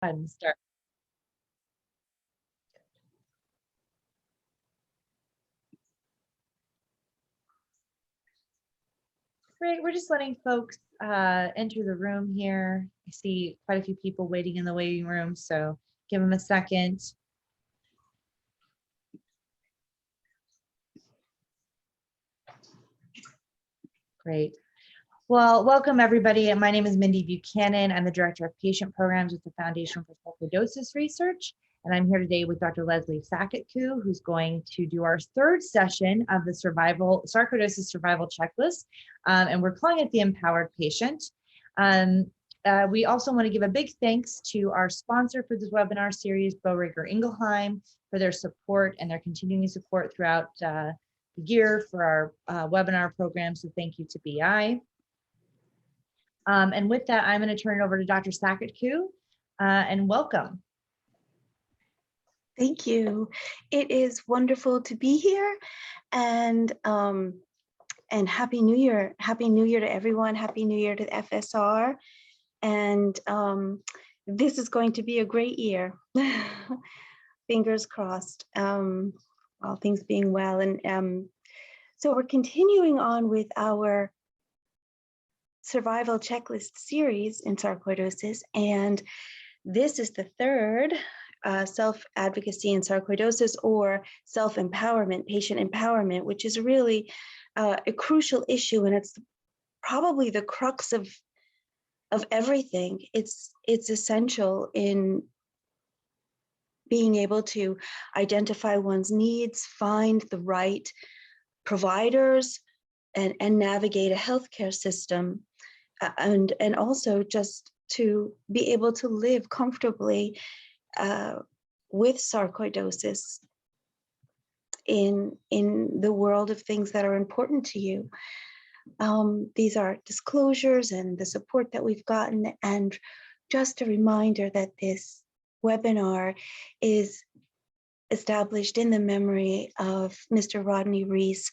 ahead and start. Great, we're just letting folks enter the room here. I see quite a few people waiting in the waiting room, so give them a second. Great. Well, welcome everybody. My name is Mindy Buchanan. I'm the Director of Patient Programs with the Foundation for Sarcoidosis Research. And I'm here today with Dr. Leslie Sakatku, who's going to do our third session of the Sarcoidosis Survival Checklist. And we're calling it the Empowered Patient. We also want to give a big thanks to our sponsor for this webinar series, Boehringer Ingelheim, for their support and their continuing support throughout the year for our webinar program. So thank you to BI. And with that, I'm going to turn it over to Dr. Sakatku and welcome. Thank you. It is wonderful to be here, and Happy New Year. Happy New Year to everyone. Happy New Year to the FSR. And this is going to be a great year. Fingers crossed, all things being well. And so we're continuing on with our survival checklist series in sarcoidosis, and this is the third self-advocacy in sarcoidosis, or self-empowerment, patient empowerment, which is really a crucial issue, and it's probably the crux of everything. It's essential in being able to identify one's needs, find the right providers, and navigate a healthcare system, and also just to be able to live comfortably with sarcoidosis in the world of things that are important to you. These are disclosures and the support that we've gotten, and just a reminder that this webinar is established in the memory of Mr. Rodney Reese,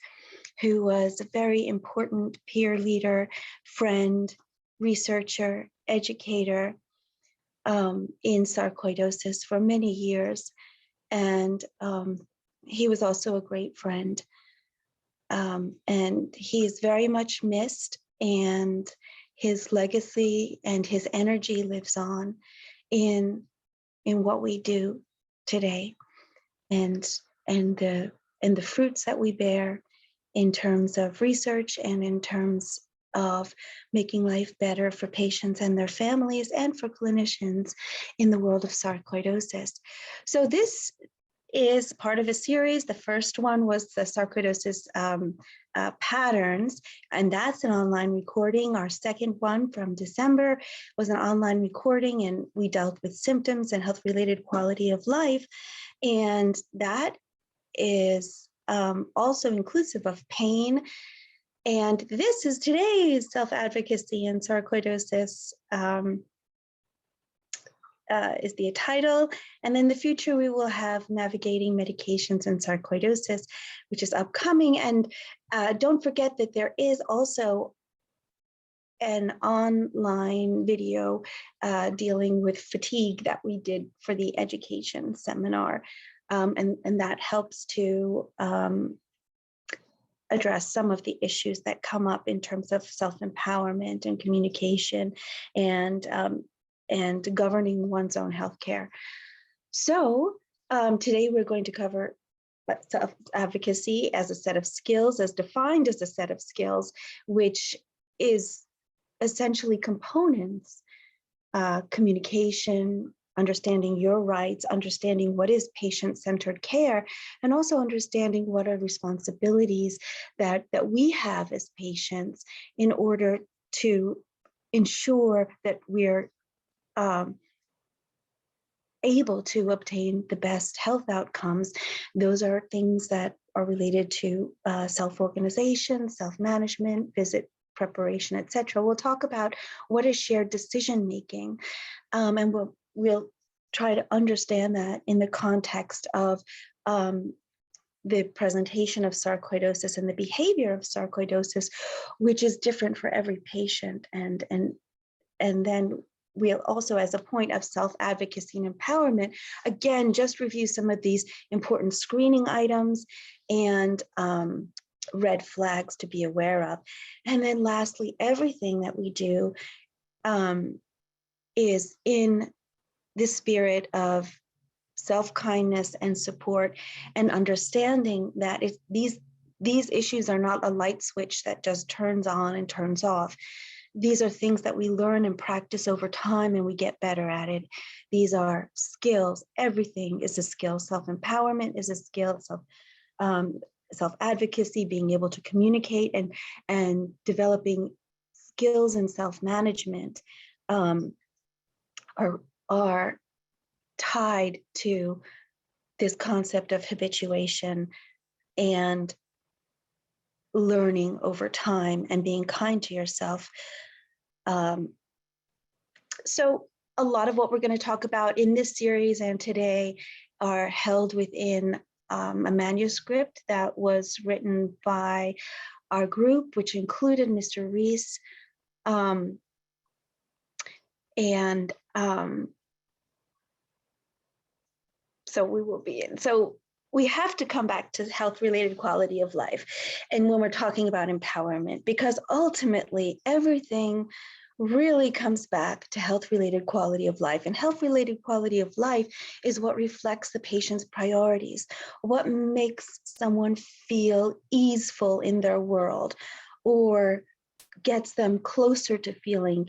who was a very important peer leader, friend, researcher, educator in sarcoidosis for many years. And he was also a great friend. And he is very much missed, and his legacy and his energy lives on in what we do today, and the fruits that we bear in terms of research and in terms of making life better for patients and their families and for clinicians in the world of sarcoidosis. So this is part of a series. The first one was the sarcoidosis patterns, and that's an online recording. Our second one from December was an online recording, and we dealt with symptoms and health-related quality of life. And that is also inclusive of pain. And this is today's self-advocacy and sarcoidosis is the title. And in the future, we will have navigating medications and sarcoidosis, which is upcoming. And don't forget that there is also an online video dealing with fatigue that we did for the education seminar. And that helps to address some of the issues that come up in terms of self-empowerment and communication and governing one's own healthcare. So today we're going to cover self-advocacy as a set of skills, as defined as a set of skills, which is essentially components, communication, understanding your rights, understanding what is patient-centered care, and also understanding what are responsibilities that we have as patients in order to ensure that we're able to obtain the best health outcomes. Those are things that are related to self-organization, self-management, visit preparation, etc. We'll talk about what is shared decision-making, and we'll try to understand that in the context of the presentation of sarcoidosis and the behavior of sarcoidosis, which is different for every patient. And then we'll also, as a point of self-advocacy and empowerment, again, just review some of these important screening items and red flags to be aware of. And then lastly, everything that we do is in the spirit of self-kindness and support, and understanding that these issues are not a light switch that just turns on and turns off. These are things that we learn and practice over time, and we get better at it. These are skills. Everything is a skill. Self-empowerment is a skill. Self-advocacy, being able to communicate, and developing skills in self-management are tied to this concept of habituation and learning over time and being kind to yourself. So a lot of what we're going to talk about in this series and today are held within a manuscript that was written by our group, which included Mr. Reese. So we will be in. So we have to come back to health-related quality of life. And when we're talking about empowerment, because ultimately everything really comes back to health-related quality of life. And health-related quality of life is what reflects the patient's priorities, what makes someone feel easeful in their world, or gets them closer to feeling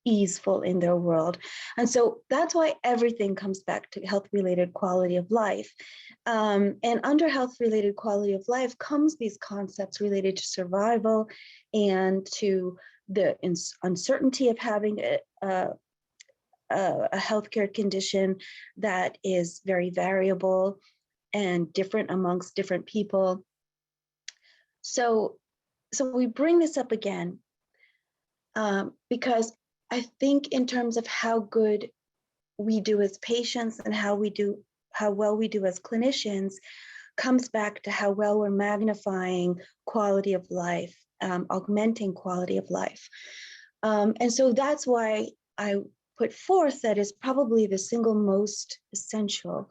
easeful in their world. And so that's why everything comes back to health-related quality of life. And under health-related quality of life comes these concepts related to survival and to the uncertainty of having a healthcare condition that is very variable and different amongst different people. So we bring this up again because I think in terms of how good we do as patients and how well we do as clinicians comes back to how well we're magnifying quality of life, augmenting quality of life. And so that's why I put forth that is probably the single most essential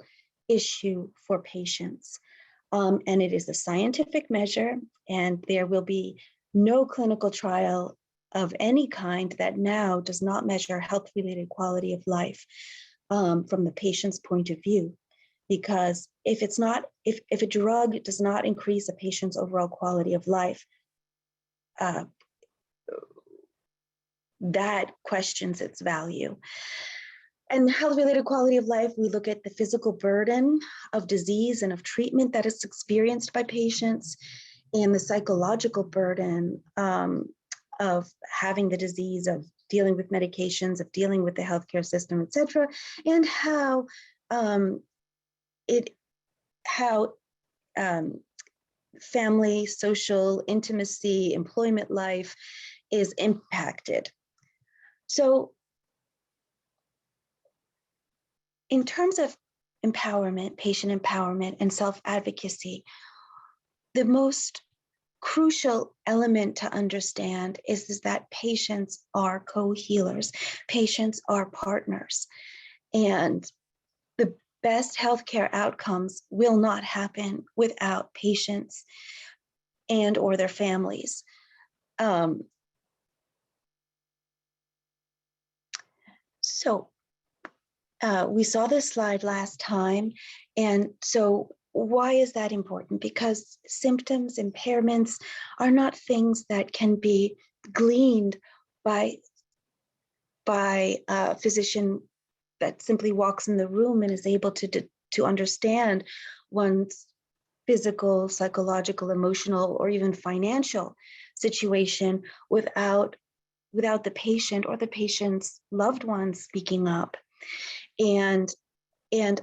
issue for patients. And it is a scientific measure, and there will be no clinical trial of any kind that now does not measure health-related quality of life from the patient's point of view. Because if a drug does not increase a patient's overall quality of life, that questions its value. And health-related quality of life, we look at the physical burden of disease and of treatment that is experienced by patients, and the psychological burden of having the disease, of dealing with medications, of dealing with the healthcare system, et cetera, and how family, social, intimacy, employment life is impacted. So in terms of empowerment, patient empowerment, and self-advocacy, the most crucial element to understand is that patients are co-healers. Patients are partners. And the best healthcare outcomes will not happen without patients and or their families. We saw this slide last time. And so why is that important? Because symptoms, impairments are not things that can be gleaned by a physician that simply walks in the room and is able to understand one's physical, psychological, emotional, or even financial situation without the patient or the patient's loved ones speaking up. And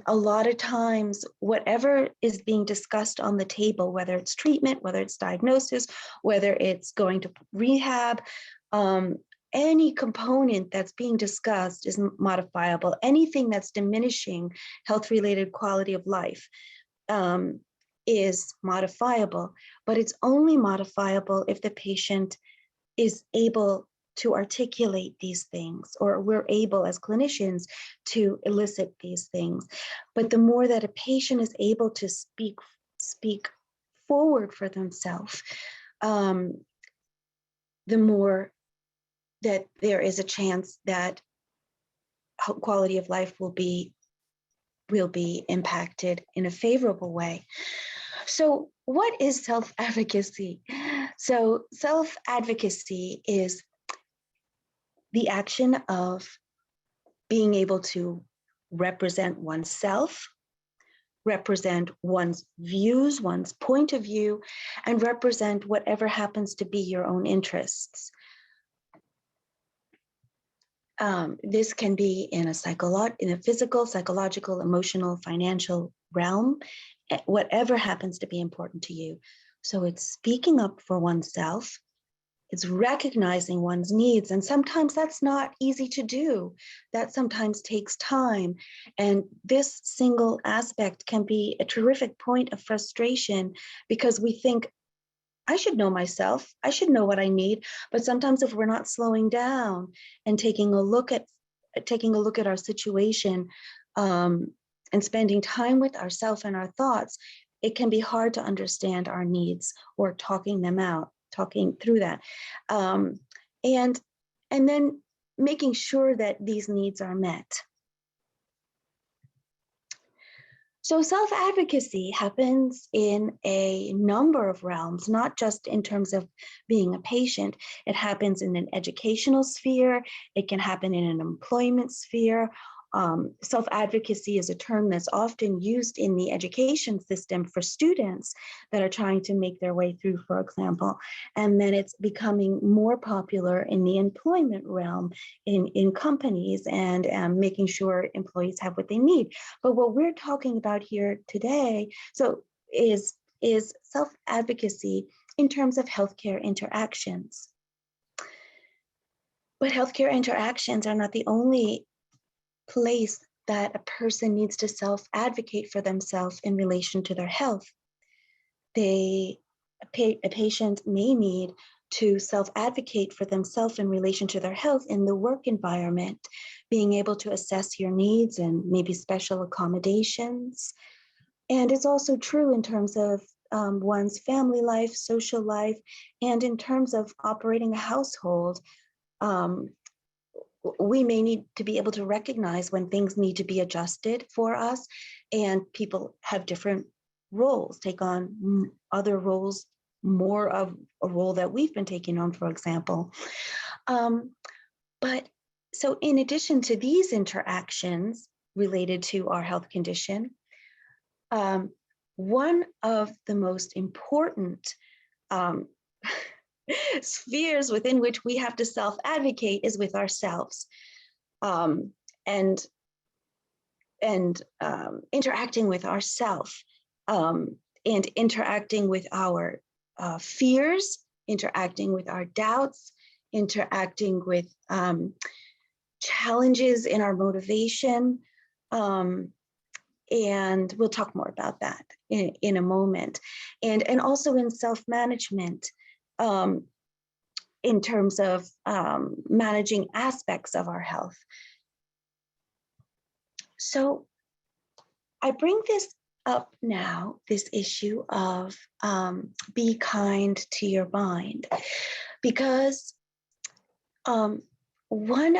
a lot of times, whatever is being discussed on the table, whether it's treatment, whether it's diagnosis, whether it's going to rehab, any component that's being discussed is modifiable. Anything that's diminishing health-related quality of life is modifiable, but it's only modifiable if the patient is able to articulate these things, or we're able as clinicians to elicit these things. But the more that a patient is able to speak forward for themselves, the more that there is a chance that quality of life will be impacted in a favorable way. So what is self-advocacy? So self-advocacy is the action of being able to represent oneself, represent one's views, one's point of view, and represent whatever happens to be your own interests. This can be in a physical, psychological, emotional, financial realm, whatever happens to be important to you. So it's speaking up for oneself. It's recognizing one's needs. And sometimes that's not easy to do. That sometimes takes time. And this single aspect can be a terrific point of frustration because we think, I should know myself. I should know what I need. But sometimes if we're not slowing down and taking a look at our situation and spending time with ourselves and our thoughts, it can be hard to understand our needs or talking through that. And then making sure that these needs are met. So self-advocacy happens in a number of realms, not just in terms of being a patient. It happens in an educational sphere. It can happen in an employment sphere. Self-advocacy is a term that's often used in the education system for students that are trying to make their way through, for example. And then it's becoming more popular in the employment realm, in companies, and making sure employees have what they need. But what we're talking about here today is self-advocacy in terms of healthcare interactions. But healthcare interactions are not the only place that a person needs to self-advocate for themselves in relation to their health. A patient may need to self-advocate for themselves in relation to their health in the work environment, being able to assess your needs and maybe special accommodations. And it's also true in terms of one's family life, social life, and in terms of operating a household. We may need to be able to recognize when things need to be adjusted for us, and people have different roles, take on other roles, more of a role that we've been taking on, for example. But so in addition to these interactions related to our health condition, one of the most important spheres within which we have to self-advocate is with ourselves, and interacting with ourselves, and interacting with our fears, interacting with our doubts, interacting with challenges in our motivation. And we'll talk more about that in a moment. And also in self-management, in terms of managing aspects of our health. So I bring this up now, this issue of be kind to your mind, because one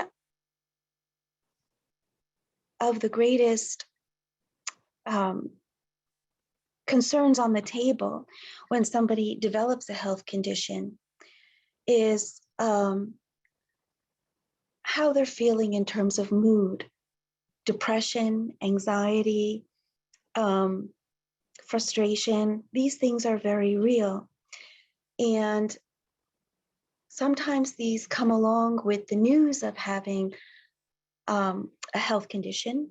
of the greatest concerns on the table when somebody develops a health condition is how they're feeling in terms of mood, depression, anxiety, frustration. These things are very real. And sometimes these come along with the news of having a health condition.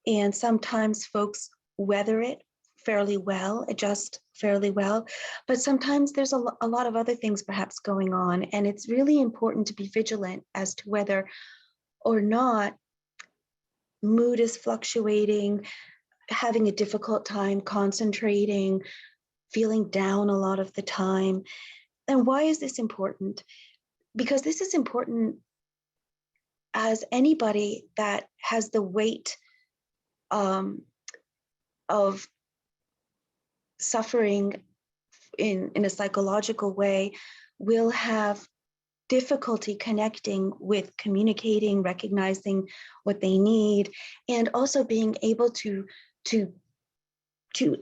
And sometimes folks weather it fairly well, adjust fairly well, but sometimes there's a lot of other things perhaps going on, and it's really important to be vigilant as to whether or not mood is fluctuating, having a difficult time concentrating, feeling down a lot of the time. And why is this important? because this is important, as anybody that has the weight of suffering in a psychological way will have difficulty connecting with communicating, recognizing what they need, and also being able to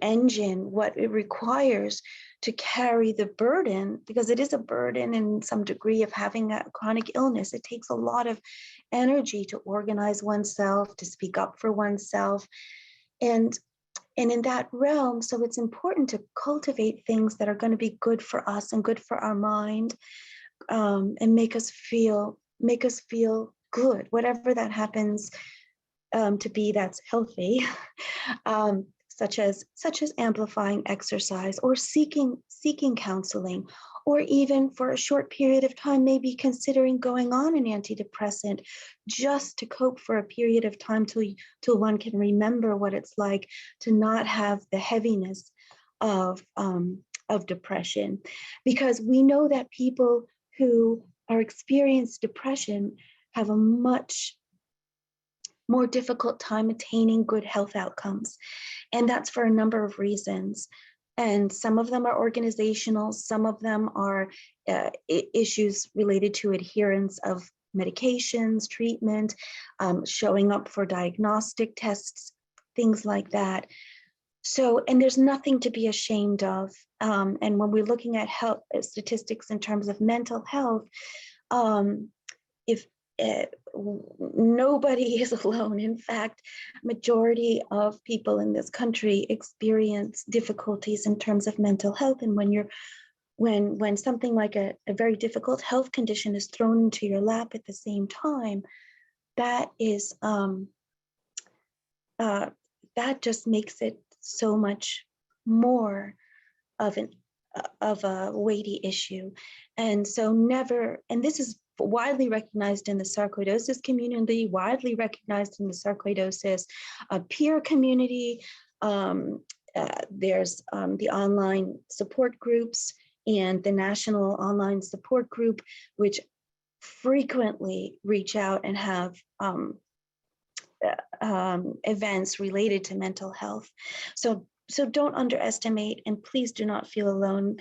engine what it requires to carry the burden, because it is a burden in some degree of having a chronic illness. It takes a lot of energy to organize oneself, to speak up for oneself. And in that realm, so it's important to cultivate things that are going to be good for us and good for our mind, and make us feel good, whatever that happens to be that's healthy, such as amplifying exercise or seeking counseling, or even for a short period of time, maybe considering going on an antidepressant just to cope for a period of time till one can remember what it's like to not have the heaviness of depression. Because we know that people who are experiencing depression have a much more difficult time attaining good health outcomes. And that's for a number of reasons. And some of them are organizational, some of them are issues related to adherence of medications, treatment, showing up for diagnostic tests, things like that. So, and there's nothing to be ashamed of. And when we're looking at health statistics in terms of mental health, if nobody is alone. In fact, majority of people in this country experience difficulties in terms of mental health. And when something like a very difficult health condition is thrown into your lap at the same time, that is that just makes it so much more of a weighty issue. And so and this is widely recognized in the sarcoidosis community, widely recognized in the sarcoidosis peer community. There's the online support groups and the national online support group, which frequently reach out and have events related to mental health. So don't underestimate, and please do not feel alone,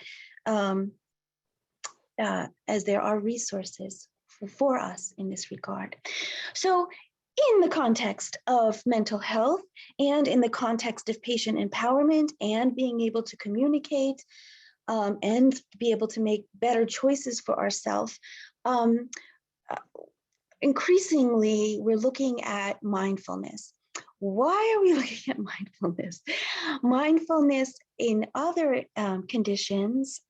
as there are resources for us in this regard. So in the context of mental health and in the context of patient empowerment and being able to communicate and be able to make better choices for ourselves, increasingly we're looking at mindfulness. Why are we looking at mindfulness? Mindfulness in other conditions,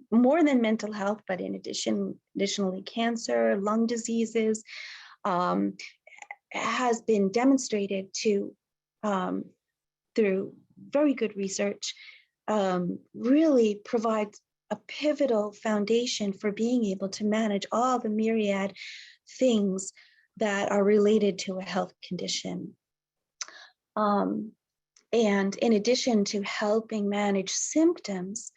more than mental health, but in additionally cancer, lung diseases, has been demonstrated to, through very good research, really provides a pivotal foundation for being able to manage all the myriad things that are related to a health condition. And in addition to helping manage symptoms,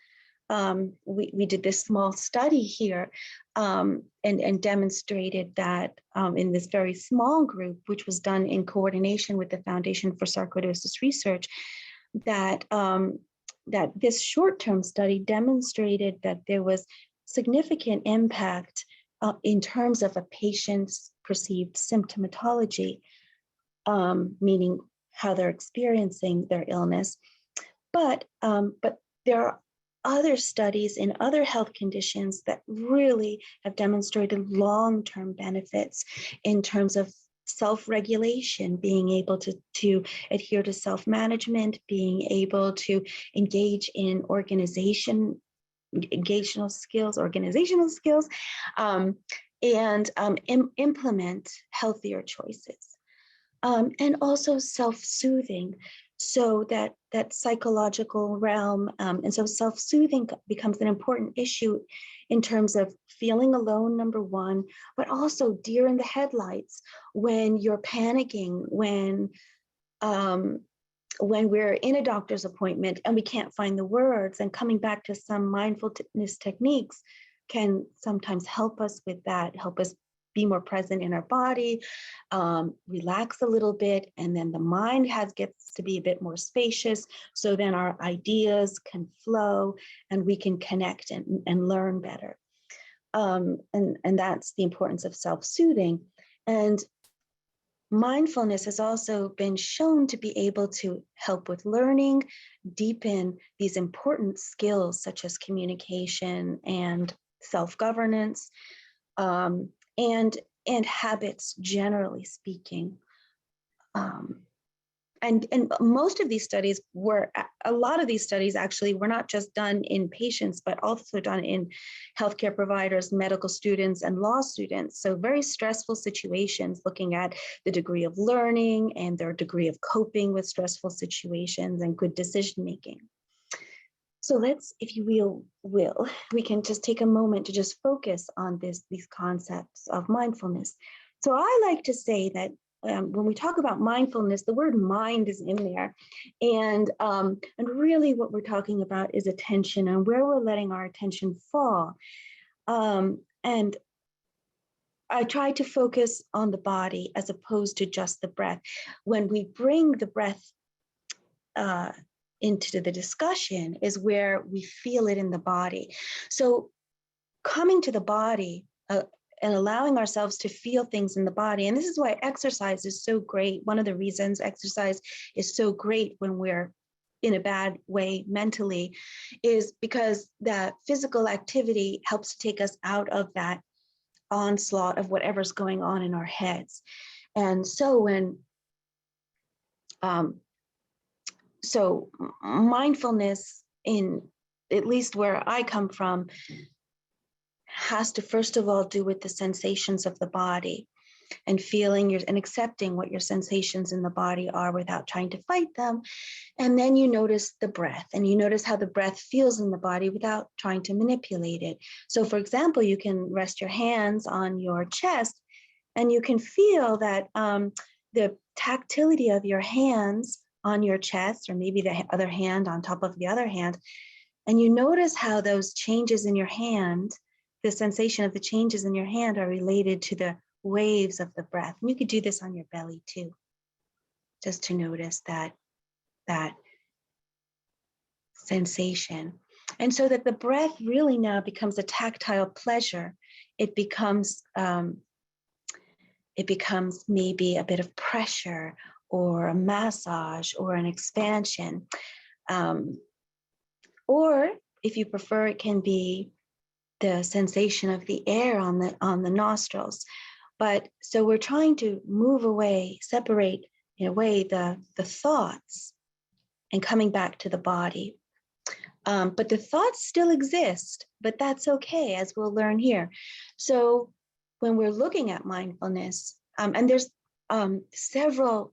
we did this small study here and demonstrated that in this very small group, which was done in coordination with the Foundation for Sarcoidosis Research, that this short-term study demonstrated that there was significant impact in terms of a patient's perceived symptomatology, meaning how they're experiencing their illness. But there are other studies in other health conditions that really have demonstrated long-term benefits in terms of self-regulation, being able to adhere to self-management, being able to engage in organizational skills, and implement healthier choices. And also self-soothing, so that psychological realm, and so self-soothing becomes an important issue in terms of feeling alone, number one, but also deer in the headlights when you're panicking, when we're in a doctor's appointment and we can't find the words, and coming back to some mindfulness techniques can sometimes help us with that, help us be more present in our body, relax a little bit, and then the mind gets to be a bit more spacious. So then our ideas can flow and we can connect and learn better. And that's the importance of self-soothing. And mindfulness has also been shown to be able to help with learning, deepen these important skills such as communication and self-governance, and habits, generally speaking. And most of these studies a lot of these studies actually were not just done in patients, but also done in healthcare providers, medical students, and law students. So very stressful situations, looking at the degree of learning and their degree of coping with stressful situations and good decision-making. So let's, if you will, we can just take a moment to just focus on these concepts of mindfulness. So I like to say that when we talk about mindfulness, the word mind is in there. And really what we're talking about is attention and where we're letting our attention fall. And I try to focus on the body as opposed to just the breath. When we bring the breath into the discussion is where we feel it in the body. So coming to the body and allowing ourselves to feel things in the body. And this is why exercise is so great. One of the reasons exercise is so great when we're in a bad way mentally is because that physical activity helps to take us out of that onslaught of whatever's going on in our heads. And so so mindfulness, in at least where I come from, has to first of all do with the sensations of the body and feeling and accepting what your sensations in the body are without trying to fight them. And then you notice the breath and you notice how the breath feels in the body without trying to manipulate it. So for example, you can rest your hands on your chest and you can feel that the tactility of your hands on your chest, or maybe the other hand on top of the other hand. And you notice how those changes in your hand, the sensation of the changes in your hand are related to the waves of the breath. And you could do this on your belly too, just to notice that sensation. And so that the breath really now becomes a tactile pleasure. It becomes maybe a bit of pressure or a massage or an expansion. Or if you prefer, it can be the sensation of the air on the nostrils. But so we're trying to move away, separate in a way the thoughts and coming back to the body. But the thoughts still exist, but that's okay, as we'll learn here. So when we're looking at mindfulness, and there's several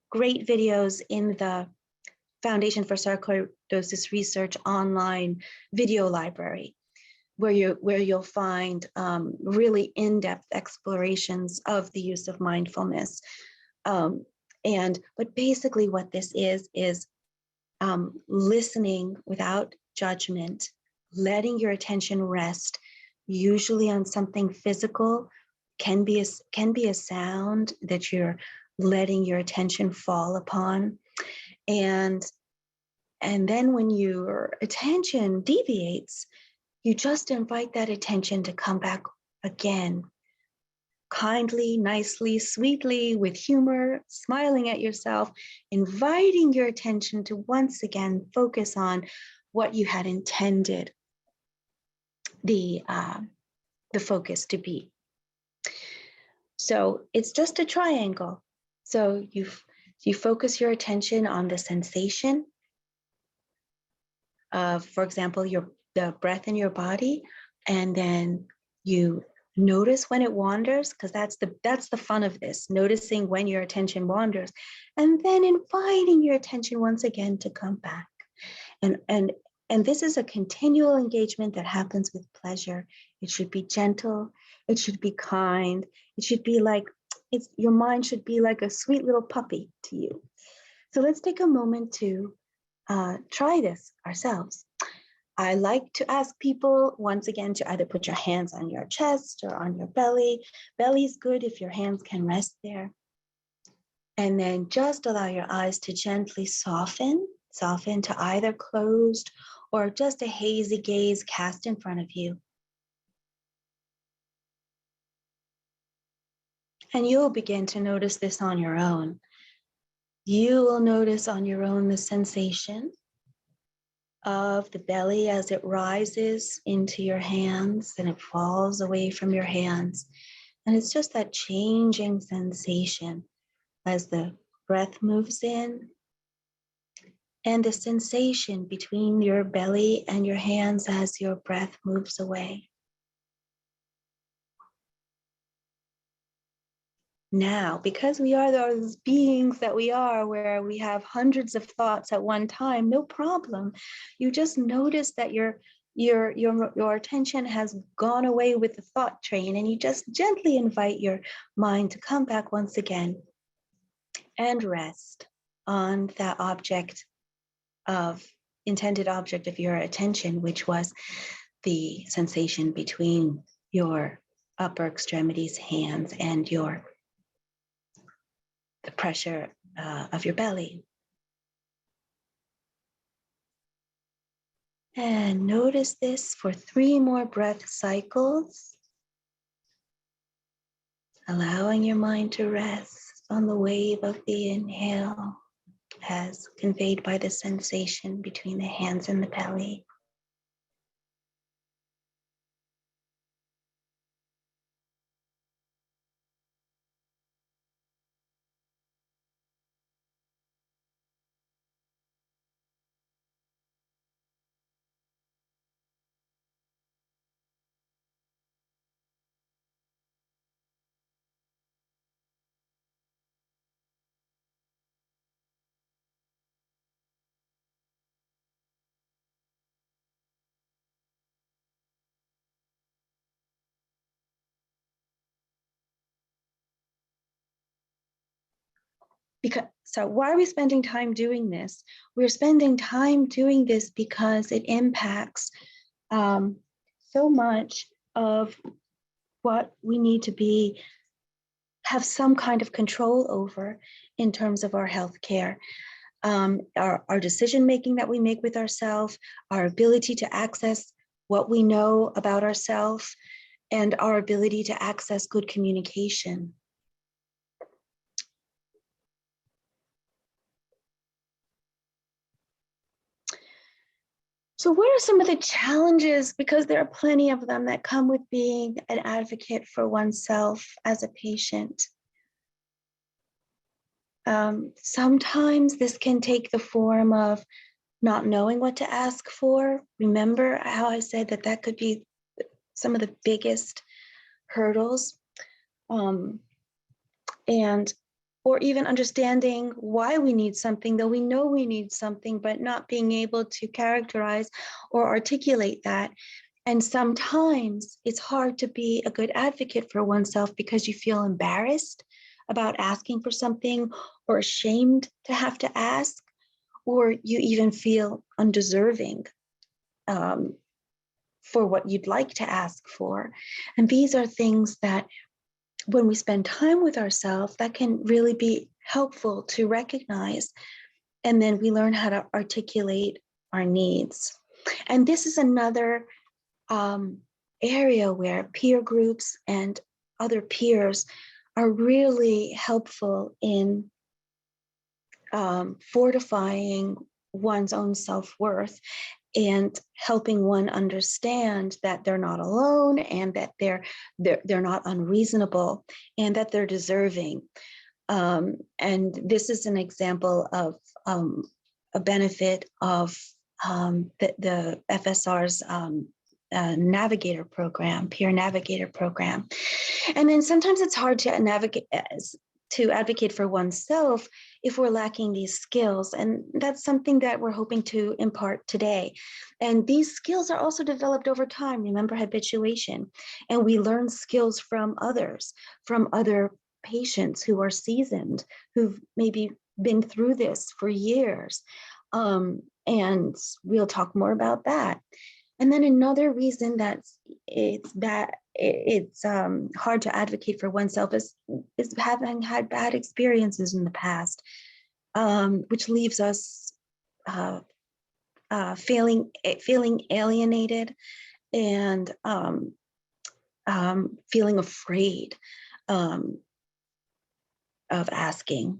great videos in the Foundation for Sarcoidosis Research online video library, where you'll find really in-depth explorations of the use of mindfulness. But basically what this is listening without judgment, letting your attention rest, usually on something physical, can be a sound that you're letting your attention fall upon. And then when your attention deviates, you just invite that attention to come back again, kindly, nicely, sweetly, with humor, smiling at yourself, inviting your attention to once again focus on what you had intended the focus to be. So it's just a triangle. So you focus your attention on the sensation of, for example, the breath in your body, and then you notice when it wanders, because that's the fun of this, noticing when your attention wanders, and then inviting your attention once again to come back. And this is a continual engagement that happens with pleasure. It should be gentle, it should be kind, it should be like, your mind should be like a sweet little puppy to you. So let's take a moment to try this ourselves. I like to ask people, once again, to either put your hands on your chest or on your belly. Belly's good if your hands can rest there. And then just allow your eyes to gently soften to either closed or just a hazy gaze cast in front of you. And you'll begin to notice this on your own. You will notice on your own the sensation of the belly as it rises into your hands and it falls away from your hands. And it's just that changing sensation as the breath moves in and the sensation between your belly and your hands as your breath moves away. Now, because we are those beings that we are, where we have hundreds of thoughts at one time, no problem. You just notice that your attention has gone away with the thought train, and you just gently invite your mind to come back once again and rest on that intended object of your attention, which was the sensation between your upper extremities, hands, and the pressure of your belly. And notice this for 3 more breath cycles, allowing your mind to rest on the wave of the inhale as conveyed by the sensation between the hands and the belly. So why are we spending time doing this? We're spending time doing this because it impacts so much of what we need to have some kind of control over in terms of our healthcare. Our decision-making that we make with ourselves, our ability to access what we know about ourselves, and our ability to access good communication. So what are some of the challenges, because there are plenty of them, that come with being an advocate for oneself as a patient? Sometimes this can take the form of not knowing what to ask for. Remember how I said that could be some of the biggest hurdles? Or even understanding why we need something, though we know we need something, but not being able to characterize or articulate that. And sometimes it's hard to be a good advocate for oneself because you feel embarrassed about asking for something, or ashamed to have to ask, or you even feel undeserving for what you'd like to ask for. And these are things that, when we spend time with ourselves, that can really be helpful to recognize. And then we learn how to articulate our needs. And this is another area where peer groups and other peers are really helpful in fortifying one's own self-worth and helping one understand that they're not alone, and that they're not unreasonable, and that they're deserving. And this is an example of a benefit of the FSR's navigator program, peer navigator program. And then sometimes it's hard to advocate for oneself if we're lacking these skills. And that's something that we're hoping to impart today. And these skills are also developed over time. Remember habituation. And we learn skills from others, from other patients who are seasoned, who've maybe been through this for years. And we'll talk more about that. And then another reason that it's hard to advocate for oneself is having had bad experiences in the past, which leaves us feeling alienated and feeling afraid of asking.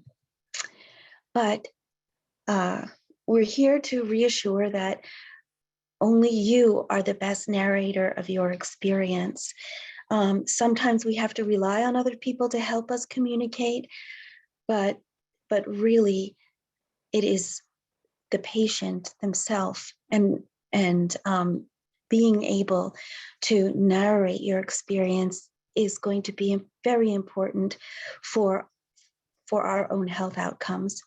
But we're here to reassure that only you are the best narrator of your experience. Sometimes we have to rely on other people to help us communicate, but really it is the patient themselves and being able to narrate your experience is going to be very important for our own health outcomes.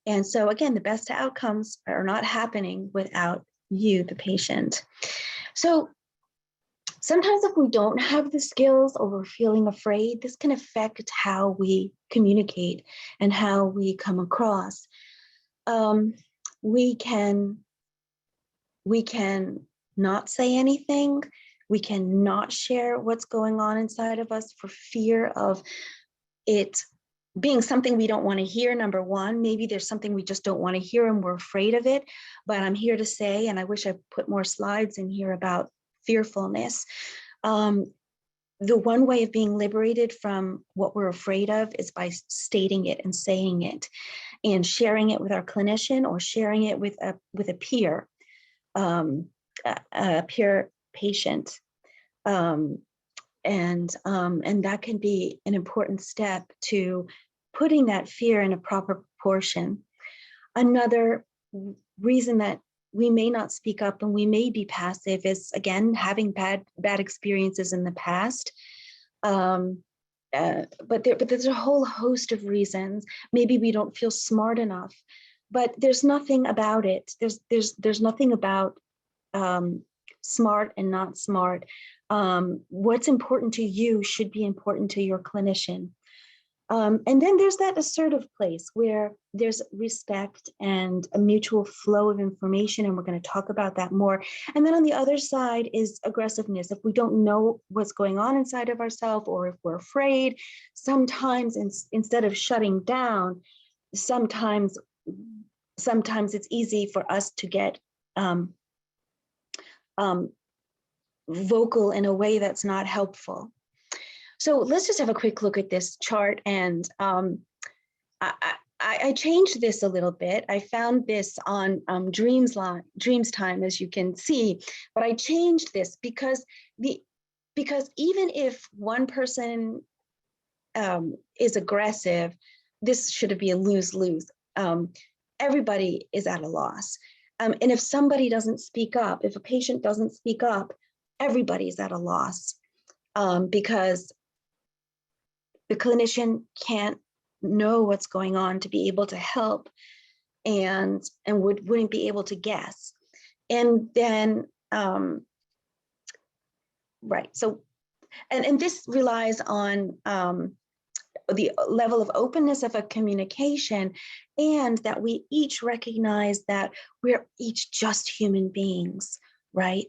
And so again, the best outcomes are not happening without you, the patient. So sometimes if we don't have the skills or we're feeling afraid, this can affect how we communicate and how we come across. We can not say anything. We can not share what's going on inside of us for fear of it being something we don't want to hear. Number one, maybe there's something we just don't want to hear and we're afraid of it. But I'm here to say, and I wish I put more slides in here about fearfulness. The one way of being liberated from what we're afraid of is by stating it and saying it and sharing it with our clinician or sharing it with a peer, a peer patient. And that can be an important step to putting that fear in a proper proportion. Another reason that we may not speak up and we may be passive is, again, having bad experiences in the past. But there's a whole host of reasons. Maybe we don't feel smart enough, but there's nothing about it. There's nothing about smart and not smart. What's important to you should be important to your clinician. And then there's that assertive place where there's respect and a mutual flow of information, and we're going to talk about that more. And then on the other side is aggressiveness. If we don't know what's going on inside of ourselves, or if we're afraid, sometimes instead of shutting down, sometimes it's easy for us to get vocal in a way that's not helpful. So let's just have a quick look at this chart. And I changed this a little bit. I found this on Dreams Time, as you can see, but I changed this because even if one person is aggressive, this should be a lose-lose. Everybody is at a loss. And if somebody doesn't speak up, if a patient doesn't speak up, everybody's at a loss, because the clinician can't know what's going on to be able to help, and wouldn't be able to guess. And then, right, so, and this relies on the level of openness of a communication, and that we each recognize that we're each just human beings, right?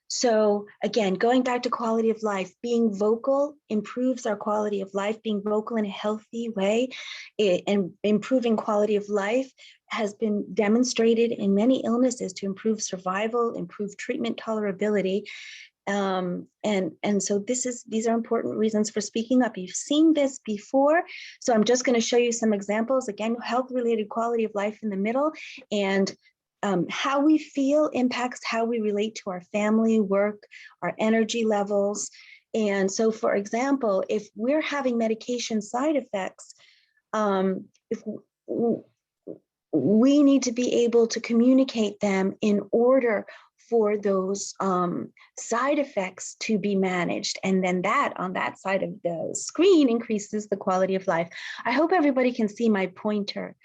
So again, going back to quality of life, being vocal improves our quality of life. Being vocal in a healthy way and improving quality of life has been demonstrated in many illnesses to improve survival, improve treatment tolerability. And so these are important reasons for speaking up. You've seen this before, so I'm just going to show you some examples. Again, health-related quality of life in the middle, and how we feel impacts how we relate to our family, work, our energy levels. And so, for example, if we're having medication side effects, if we need to be able to communicate them in order for those side effects to be managed. And then that on that side of the screen increases the quality of life. I hope everybody can see my pointer.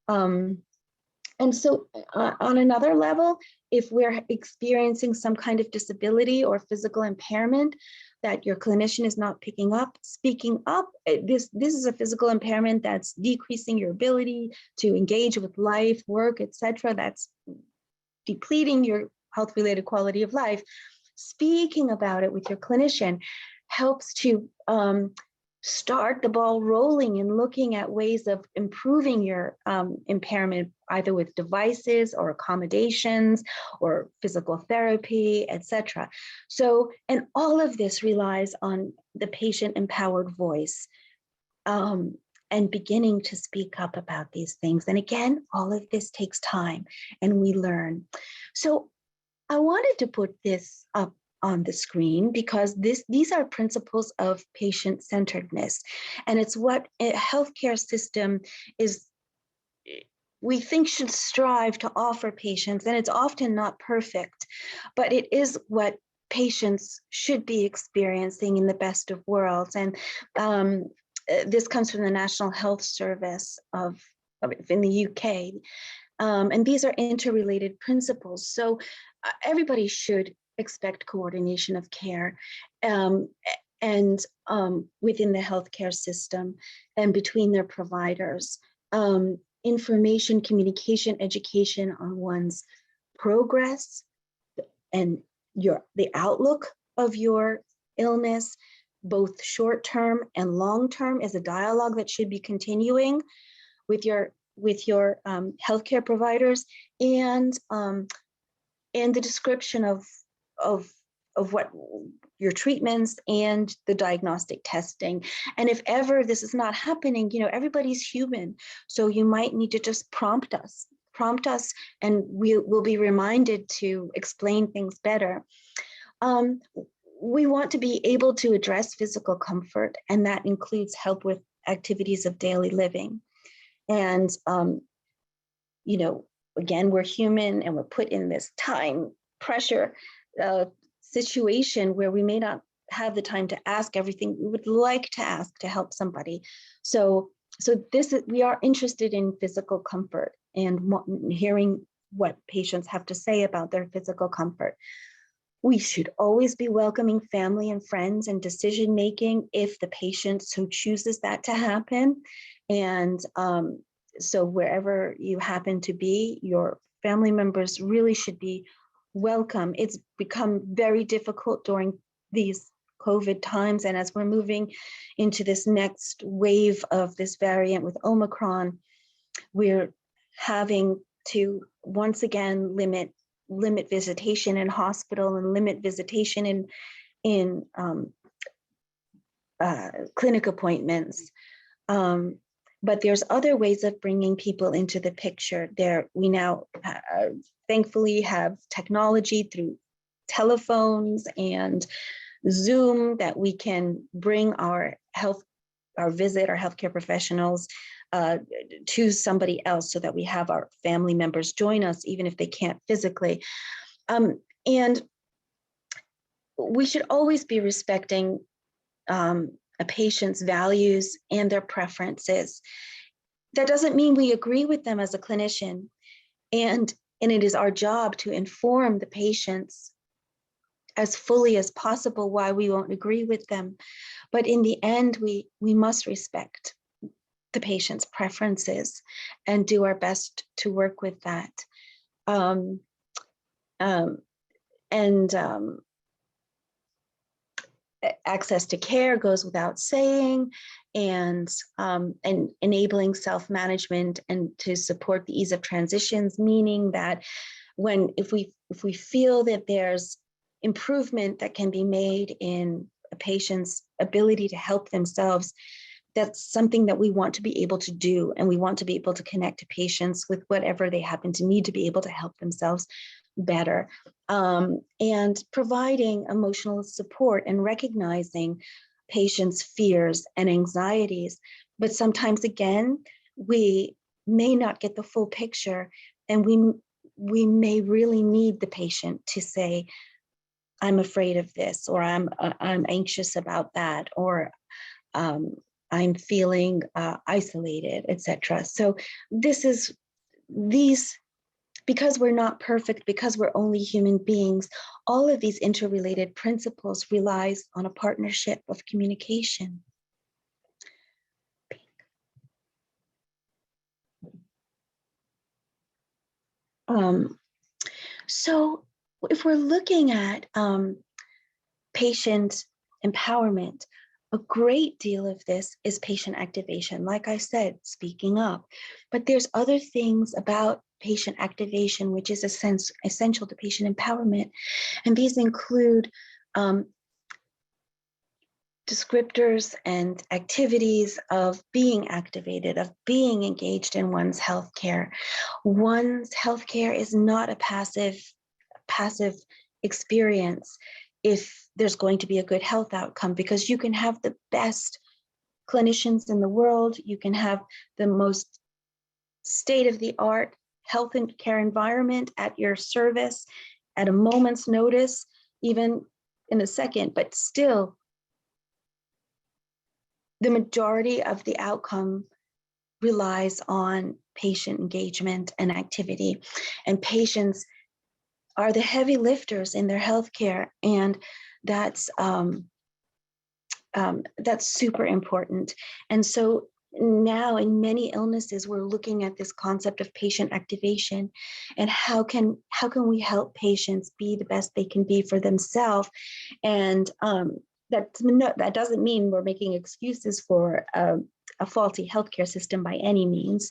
And so on another level, if we're experiencing some kind of disability or physical impairment, that your clinician is not picking up, speaking up. This is a physical impairment that's decreasing your ability to engage with life, work, etc. That's depleting your health-related quality of life. Speaking about it with your clinician helps to start the ball rolling and looking at ways of improving your impairment, either with devices or accommodations or physical therapy, etc. So, and all of this relies on the patient-empowered voice and beginning to speak up about these things. And again, all of this takes time and we learn. So I wanted to put this up on the screen because these are principles of patient-centeredness. And it's what a healthcare system is, we think, should strive to offer patients. And it's often not perfect, but it is what patients should be experiencing in the best of worlds. And this comes from the National Health Service in the UK. And these are interrelated principles. So everybody should expect coordination of care and within the healthcare system and between their providers. Information, communication, education on one's progress and the outlook of your illness, both short-term and long-term, is a dialogue that should be continuing with your healthcare providers, and the description of what your treatments and the diagnostic testing. And if ever this is not happening, everybody's human. So you might need to just prompt us, and we will be reminded to explain things better. We want to be able to address physical comfort, and that includes help with activities of daily living. And, again, we're human and we're put in this time pressure situation where we may not have the time to ask everything we would like to ask to help somebody. So we are interested in physical comfort and hearing what patients have to say about their physical comfort. We should always be welcoming family and friends and decision-making if the patient so chooses that to happen. And so wherever you happen to be, your family members really should be welcome. It's become very difficult during these COVID times. And as we're moving into this next wave of this variant with Omicron, we're having to once again limit visitation in hospital and limit visitation in clinic appointments. But there's other ways of bringing people into the picture. We now thankfully have technology through telephones and Zoom that we can bring our healthcare professionals to somebody else, so that we have our family members join us, even if they can't physically. And we should always be respecting a patient's values and their preferences. That doesn't mean we agree with them as a clinician, and it is our job to inform the patients as fully as possible why we won't agree with them. But in the end, we must respect the patient's preferences and do our best to work with that. Access to care goes without saying, and enabling self-management and to support the ease of transitions, meaning that if we feel that there's improvement that can be made in a patient's ability to help themselves, that's something that we want to be able to do, and we want to be able to connect to patients with whatever they happen to need to be able to help themselves better, and providing emotional support and recognizing patients' fears and anxieties. But sometimes, again, we may not get the full picture, and we may really need the patient to say, I'm afraid of this, or I'm anxious about that, or I'm feeling isolated, etc. So these because we're not perfect, because we're only human beings, all of these interrelated principles relies on a partnership of communication. So if we're looking at patient empowerment, a great deal of this is patient activation. Like I said, speaking up. But there's other things about patient activation which is essential to patient empowerment. And these include descriptors and activities of being activated, of being engaged in one's healthcare. One's healthcare is not a passive experience if there's going to be a good health outcome, because you can have the best clinicians in the world, you can have the most state-of-the-art health and care environment at your service at a moment's notice, even in a second, but still the majority of the outcome relies on patient engagement and activity. And patients are the heavy lifters in their healthcare, and that's super important. And so now in many illnesses, we're looking at this concept of patient activation and how can we help patients be the best they can be for themselves. And that doesn't mean we're making excuses for a faulty healthcare system by any means.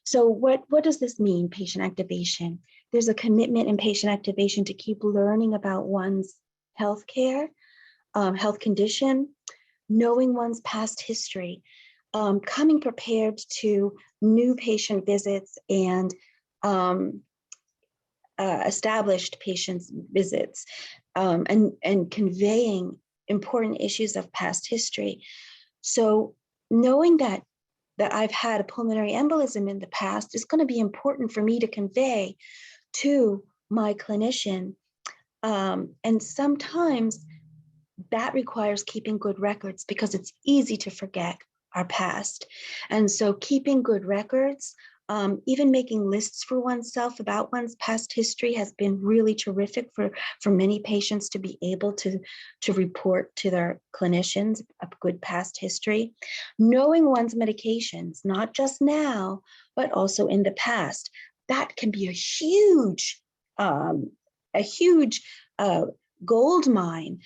So what does this mean, patient activation? There's a commitment in patient activation to keep learning about one's healthcare, health condition, knowing one's past history, coming prepared to new patient visits and established patients' visits, and conveying important issues of past history. So knowing that I've had a pulmonary embolism in the past is going to be important for me to convey to my clinician. And sometimes that requires keeping good records because it's easy to forget our past. And so keeping good records, even making lists for oneself about one's past history has been really terrific for many patients to be able to report to their clinicians a good past history. Knowing one's medications, not just now, but also in the past, that can be a huge gold mine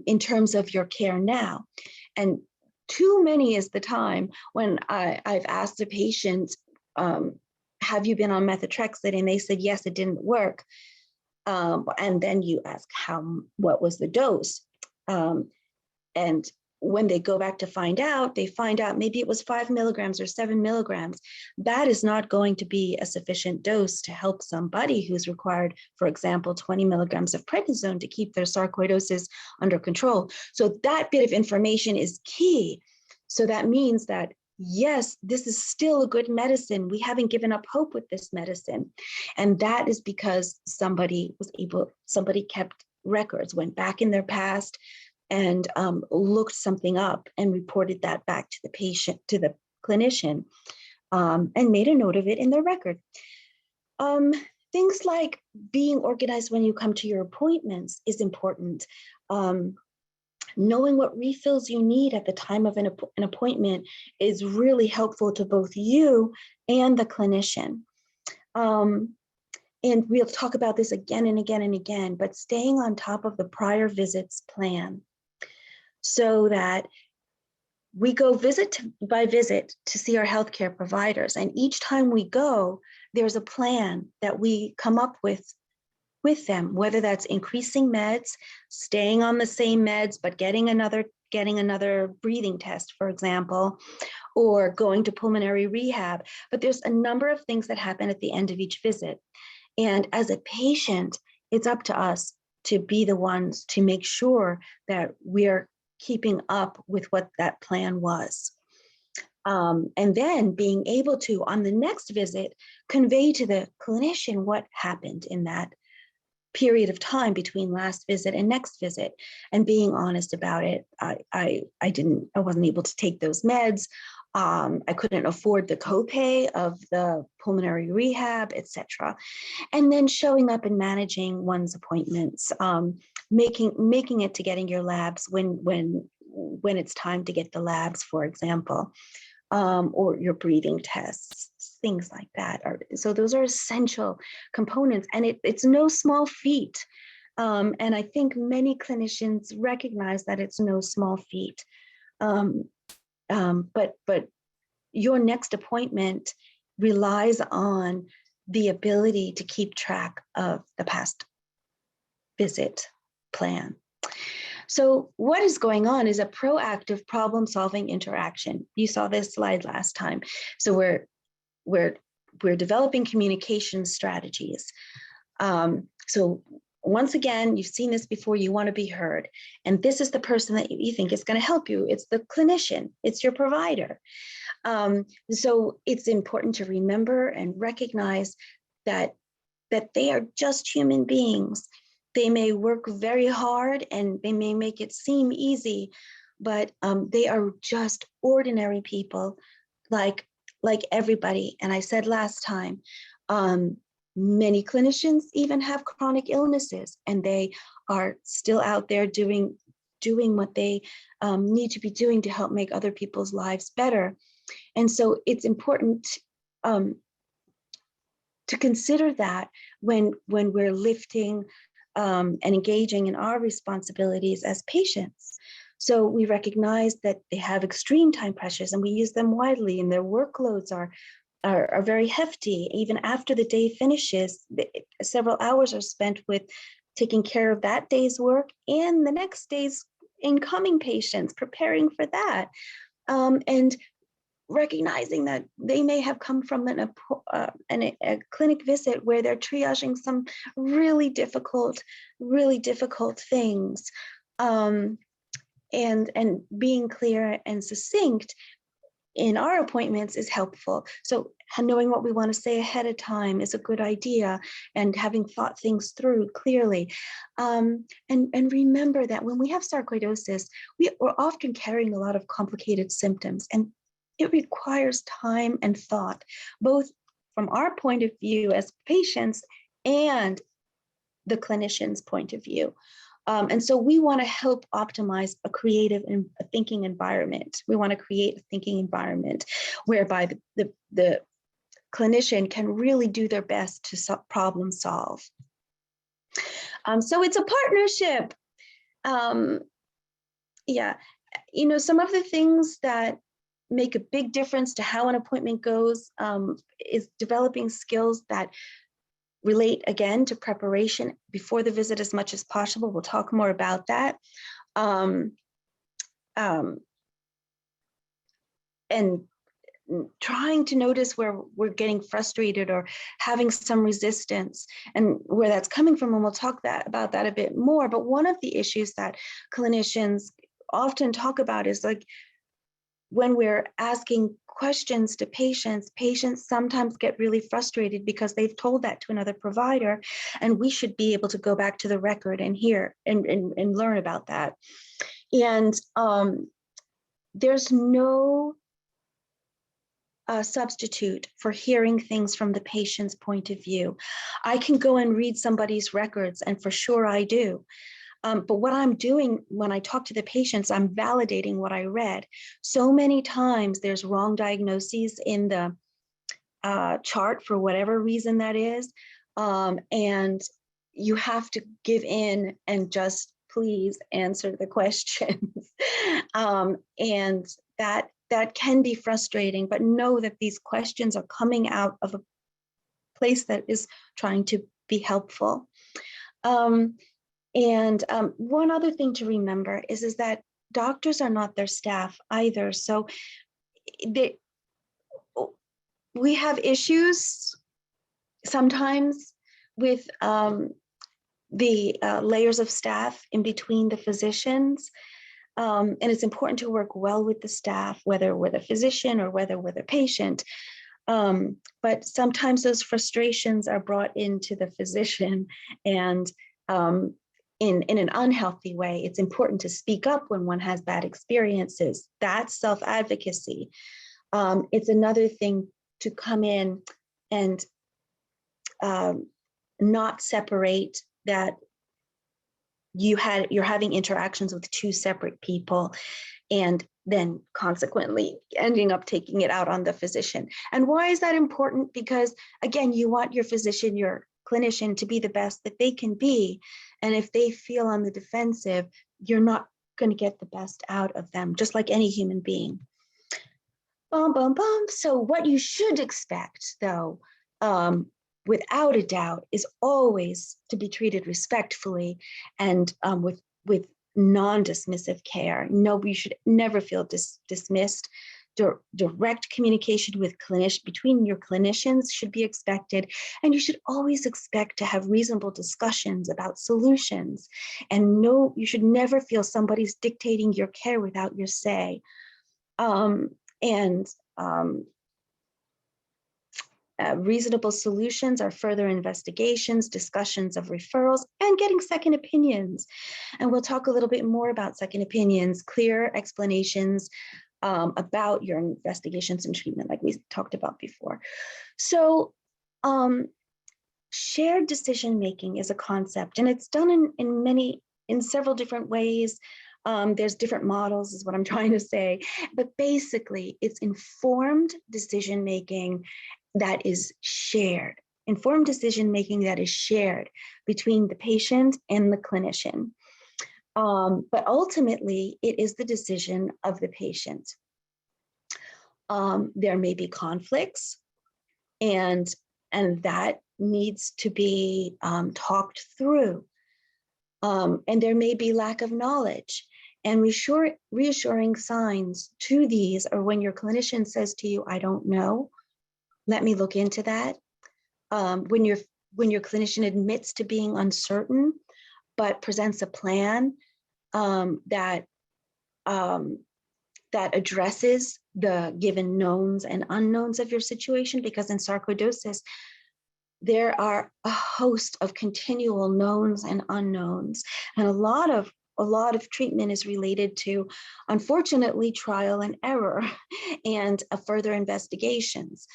in terms of your care now. And too many is the time when I've asked a patient, have you been on methotrexate? And they said, yes, it didn't work. And then you ask what was the dose? And when they go back to find out, they find out maybe it was 5 milligrams or 7 milligrams. That is not going to be a sufficient dose to help somebody who's required, for example, 20 milligrams of prednisone to keep their sarcoidosis under control. So that bit of information is key. So that means that, yes, this is still a good medicine. We haven't given up hope with this medicine. And that is because somebody kept records, went back in their past, and looked something up and reported that back to the patient, to the clinician, and made a note of it in their record. Things like being organized when you come to your appointments is important. Knowing what refills you need at the time of an appointment is really helpful to both you and the clinician. And we'll talk about this again and again and again, but staying on top of the prior visits plan, so that we go visit by visit to see our healthcare providers. And each time we go, there's a plan that we come up with them, whether that's increasing meds, staying on the same meds, but getting another breathing test, for example, or going to pulmonary rehab. But there's a number of things that happen at the end of each visit. And as a patient, it's up to us to be the ones to make sure that we're keeping up with what that plan was. And then being able to, on the next visit, convey to the clinician what happened in that period of time between last visit and next visit, and being honest about it. I wasn't able to take those meds. I couldn't afford the copay of the pulmonary rehab, etc. And then showing up and managing one's appointments, making it to getting your labs when it's time to get the labs, for example, or your breathing tests, things like that. So those are essential components, and it's no small feat. And I think many clinicians recognize that it's no small feat. But your next appointment relies on the ability to keep track of the past visit plan. So what is going on is a proactive problem-solving interaction. You saw this slide last time. So we're developing communication strategies. So once again, you've seen this before, you want to be heard. And this is the person that you think is going to help you. It's the clinician, it's your provider. So it's important to remember and recognize that they are just human beings. They may work very hard and they may make it seem easy, but they are just ordinary people like everybody. And I said last time, many clinicians even have chronic illnesses, and they are still out there doing what they need to be doing to help make other people's lives better. And so it's important to consider that when we're lifting and engaging in our responsibilities as patients. So we recognize that they have extreme time pressures, and we use them widely, and their workloads are very hefty. Even after the day finishes, several hours are spent with taking care of that day's work and the next day's incoming patients, preparing for that. And recognizing that they may have come from a clinic visit where they're triaging some really difficult things. And being clear and succinct in our appointments is helpful. So knowing what we want to say ahead of time is a good idea, and having thought things through clearly. And remember that when we have sarcoidosis, we're often carrying a lot of complicated symptoms, and it requires time and thought, both from our point of view as patients and the clinician's point of view. And so we want to help optimize a creative and a thinking environment. We want to create a thinking environment whereby the clinician can really do their best to problem solve. So it's a partnership. Yeah, some of the things that make a big difference to how an appointment goes is developing skills that relate again to preparation before the visit as much as possible. We'll talk more about that. And trying to notice where we're getting frustrated or having some resistance and where that's coming from, and we'll talk about that a bit more. But one of the issues that clinicians often talk about is like when we're asking questions to patients sometimes get really frustrated because they've told that to another provider, and we should be able to go back to the record and hear and learn about that. And there's no substitute for hearing things from the patient's point of view. I can go and read somebody's records, and for sure I do. But what I'm doing when I talk to the patients, I'm validating what I read. So many times there's wrong diagnoses in the chart for whatever reason that is. And you have to give in and just please answer the questions. And that can be frustrating, but know that these questions are coming out of a place that is trying to be helpful. And one other thing to remember is that doctors are not their staff either. So we have issues sometimes with the layers of staff in between the physicians. And it's important to work well with the staff, whether we're the physician or whether we're the patient. But sometimes those frustrations are brought into the physician, and in an unhealthy way. It's important to speak up when one has bad experiences. That's self-advocacy. It's another thing to come in and not separate that you're having interactions with two separate people, and then consequently ending up taking it out on the physician. And why is that important? Because again, you want your physician, your clinician, to be the best that they can be. And if they feel on the defensive, you're not going to get the best out of them, just like any human being. Boom, boom, boom. So what you should expect, though, without a doubt, is always to be treated respectfully and with non-dismissive care. No, you should never feel dismissed. Direct communication with between your clinicians should be expected, and you should always expect to have reasonable discussions about solutions. And no, you should never feel somebody's dictating your care without your say. Reasonable solutions are further investigations, discussions of referrals, and getting second opinions. And we'll talk a little bit more about second opinions, clear explanations about your investigations and treatment, like we talked about before. So shared decision-making is a concept, and it's done in several different ways. There's different models is what I'm trying to say, but basically it's informed decision-making that is shared, informed decision-making that is shared between the patient and the clinician. But ultimately, it is the decision of the patient. There may be conflicts, and that needs to be talked through. And there may be lack of knowledge. And reassuring signs to these are when your clinician says to you, I don't know, let me look into that. When your clinician admits to being uncertain, but presents a plan that addresses the given knowns and unknowns of your situation, because in sarcoidosis, there are a host of continual knowns and unknowns, and a lot of treatment is related to, unfortunately, trial and error and further investigations.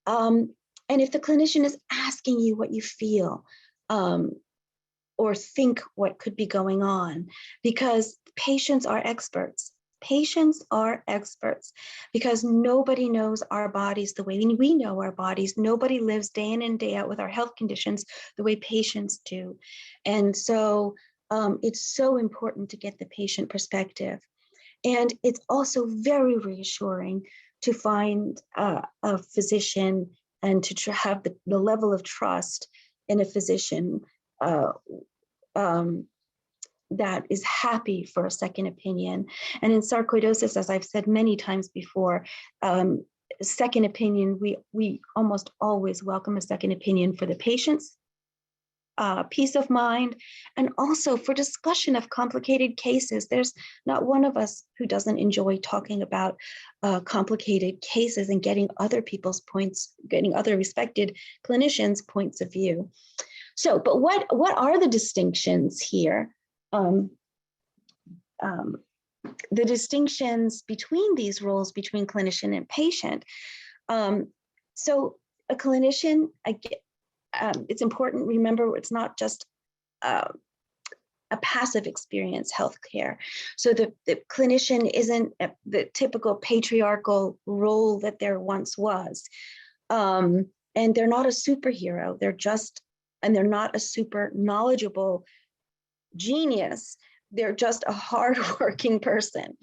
And if the clinician is asking you what you feel or think what could be going on, because patients are experts. Patients are experts because nobody knows our bodies the way we know our bodies. Nobody lives day in and day out with our health conditions the way patients do. And so it's so important to get the patient perspective. And it's also very reassuring to find a physician and to have the level of trust in a physician that is happy for a second opinion. And in sarcoidosis, as I've said many times before, second opinion, we almost always welcome a second opinion for the patient's peace of mind, and also for discussion of complicated cases. There's not one of us who doesn't enjoy talking about complicated cases and getting other people's points, getting other respected clinicians' points of view. So, but what are the distinctions here? The distinctions between these roles between clinician and patient. So a clinician, it's important, remember, it's not just a passive experience healthcare. So the clinician isn't the typical patriarchal role that there once was. And they're not a superhero. They're not a super knowledgeable genius. They're just a hardworking person.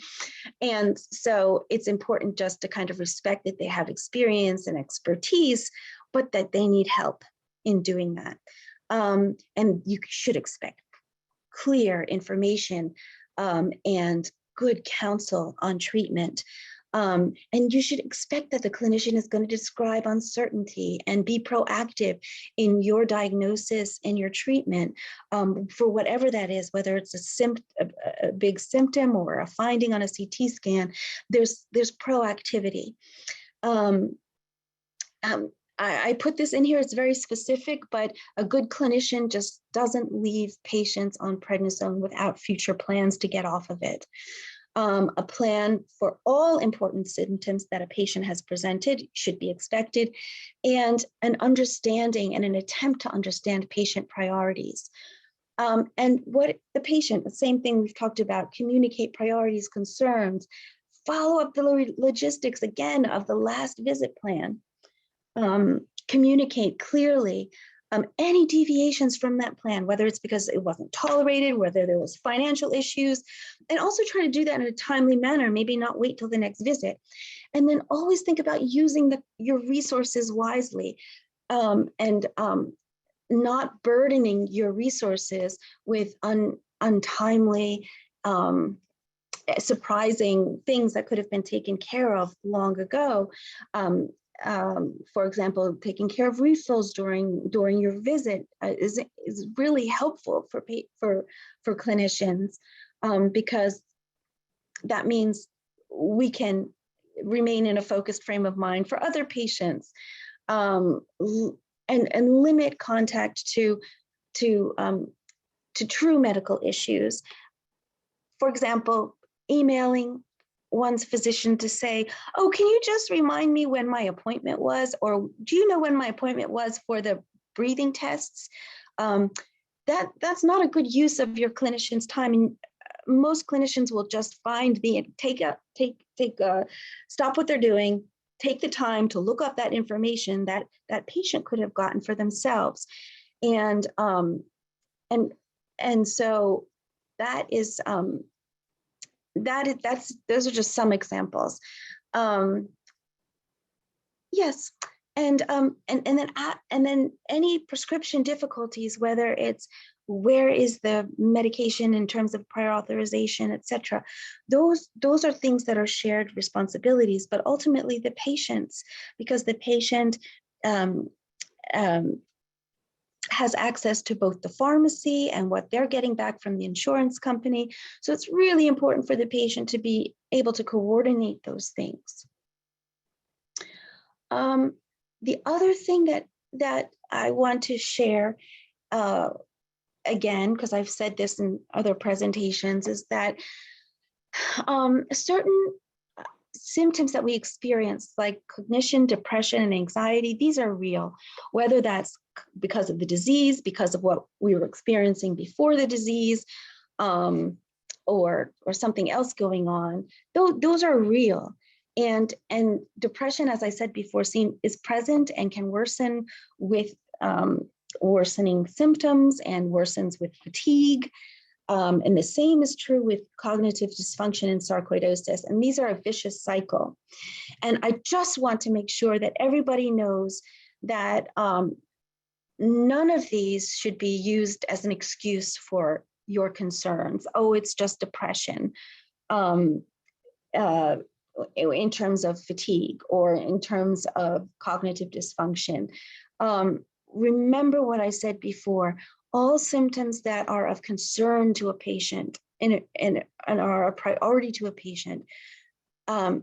And so it's important just to kind of respect that they have experience and expertise, but that they need help in doing that. And you should expect clear information and good counsel on treatment. And you should expect that the clinician is going to describe uncertainty and be proactive in your diagnosis and your treatment for whatever that is, whether it's a big symptom or a finding on a CT scan. There's proactivity. I put this in here, it's very specific, but a good clinician just doesn't leave patients on prednisone without future plans to get off of it. A plan for all important symptoms that a patient has presented should be expected, and an understanding and an attempt to understand patient priorities. And what the patient, the same thing we've talked about, communicate priorities, concerns, follow up the logistics again of the last visit plan, communicate clearly any deviations from that plan, whether it's because it wasn't tolerated, whether there was financial issues, and also try to do that in a timely manner, maybe not wait till the next visit. And then always think about using your resources wisely, and not burdening your resources with untimely, surprising things that could have been taken care of long ago. For example, taking care of refills during your visit is really helpful for clinicians, because that means we can remain in a focused frame of mind for other patients, and limit contact to true medical issues. For example, emailing one's physician to say, oh, can you just remind me when my appointment was? Or do you know when my appointment was for the breathing tests? That's not a good use of your clinician's time. And most clinicians will just find stop what they're doing, take the time to look up that information that patient could have gotten for themselves. And so that is, those are just some examples. Yes, and then any prescription difficulties, whether it's where is the medication in terms of prior authorization, et cetera, those are things that are shared responsibilities, but ultimately the patients, because the patient has access to both the pharmacy and what they're getting back from the insurance company. So it's really important for the patient to be able to coordinate those things. The other thing that I want to share, again, because I've said this in other presentations, is that certain symptoms that we experience, like cognition, depression, and anxiety, these are real, whether that's because of the disease, because of what we were experiencing before the disease, or something else going on. Those are real. And depression, as I said before, is present and can worsen with worsening symptoms and worsens with fatigue. And the same is true with cognitive dysfunction and sarcoidosis. And these are a vicious cycle. And I just want to make sure that everybody knows that none of these should be used as an excuse for your concerns. Oh, it's just depression, in terms of fatigue or in terms of cognitive dysfunction. Remember what I said before. All symptoms that are of concern to a patient and are a priority to a patient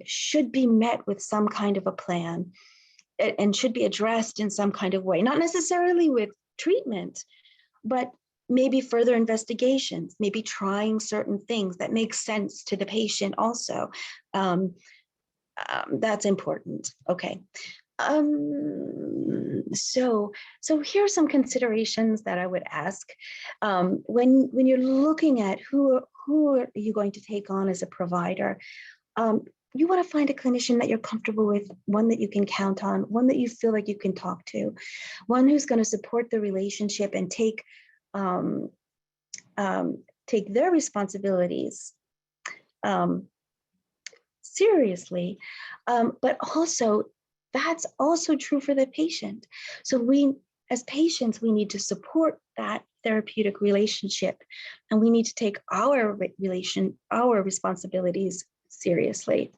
should be met with some kind of a plan and should be addressed in some kind of way, not necessarily with treatment, but maybe further investigations, maybe trying certain things that make sense to the patient also. That's important. Okay. So here are some considerations that I would ask when you're looking at who are you going to take on as a provider. You want to find a clinician that you're comfortable with, one that you can count on, one that you feel like you can talk to, one who's going to support the relationship and take their responsibilities seriously, but also that's also true for the patient. So we, as patients, we need to support that therapeutic relationship, and we need to take our responsibilities seriously.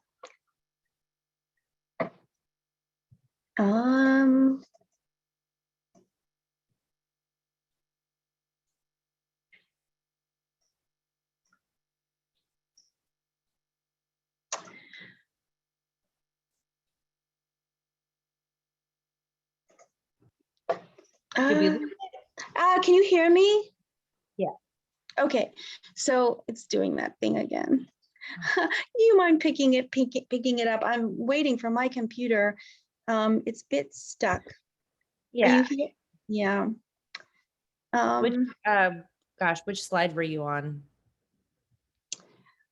Can you hear me? Yeah. Okay, so it's doing that thing again. Do you mind picking it up? I'm waiting for my computer. It's a bit stuck. Are Yeah. you here? Yeah. Which, which slide were you on?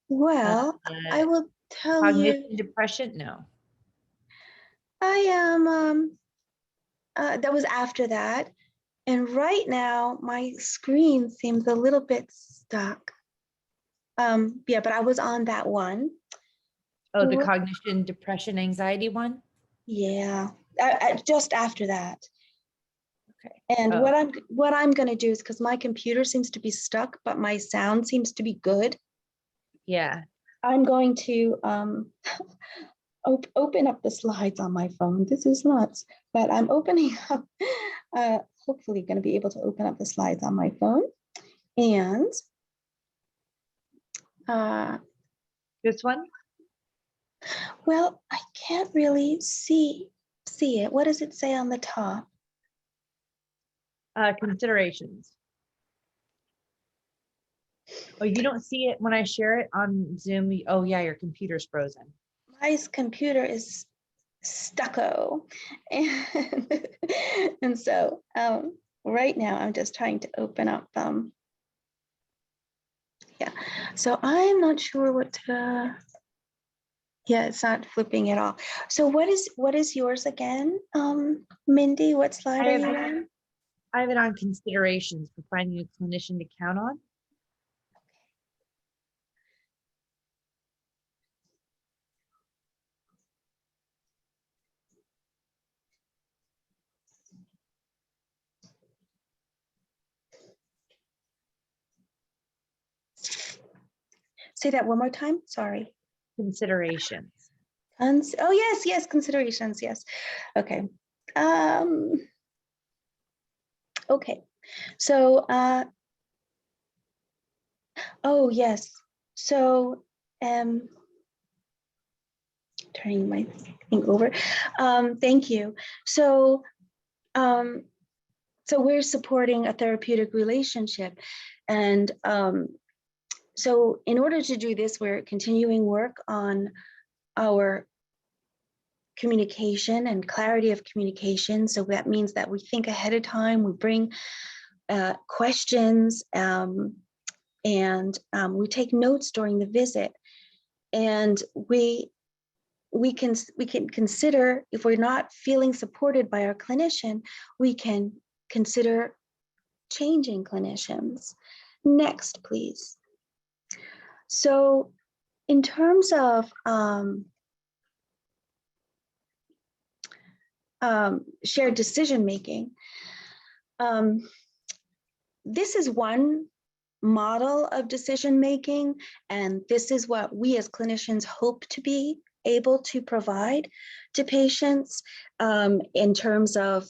Well, I will tell you, Cognition depression? No. I am, that was after that. And right now, my screen seems a little bit stuck. Yeah, but I was on that one. Oh, the cognition depression anxiety one? Yeah, just after that. Okay. And Oh, what I'm going to do is, because my computer seems to be stuck, but my sound seems to be good, yeah. I'm going to open up the slides on my phone. This is nuts, but I'm opening up, hopefully going to be able to open up the slides on my phone. And This one? well, I can't really see it. What does it say on the top? Considerations. Oh, you don't see it when I share it on Zoom? Oh yeah, your computer's frozen. My computer is stucco. And so right now I'm just trying to open up yeah, so I'm not sure what to, yeah, it's not flipping at all. So what is yours again, Mindy? What slide are you on? I have it on considerations for finding a clinician to count on. Say that one more time. Sorry. Considerations. Oh yes, considerations. Yes. Okay. Okay. So oh yes. So turning my thing over. Thank you. So so we're supporting a therapeutic relationship, and so in order to do this, we're continuing work on our communication and clarity of communication. So that means that we think ahead of time, we bring questions, and we take notes during the visit, and we can consider, if we're not feeling supported by our clinician, we can consider changing clinicians. Next, please. So in terms of shared decision-making, this is one model of decision-making, and this is what we as clinicians hope to be able to provide to patients, in terms of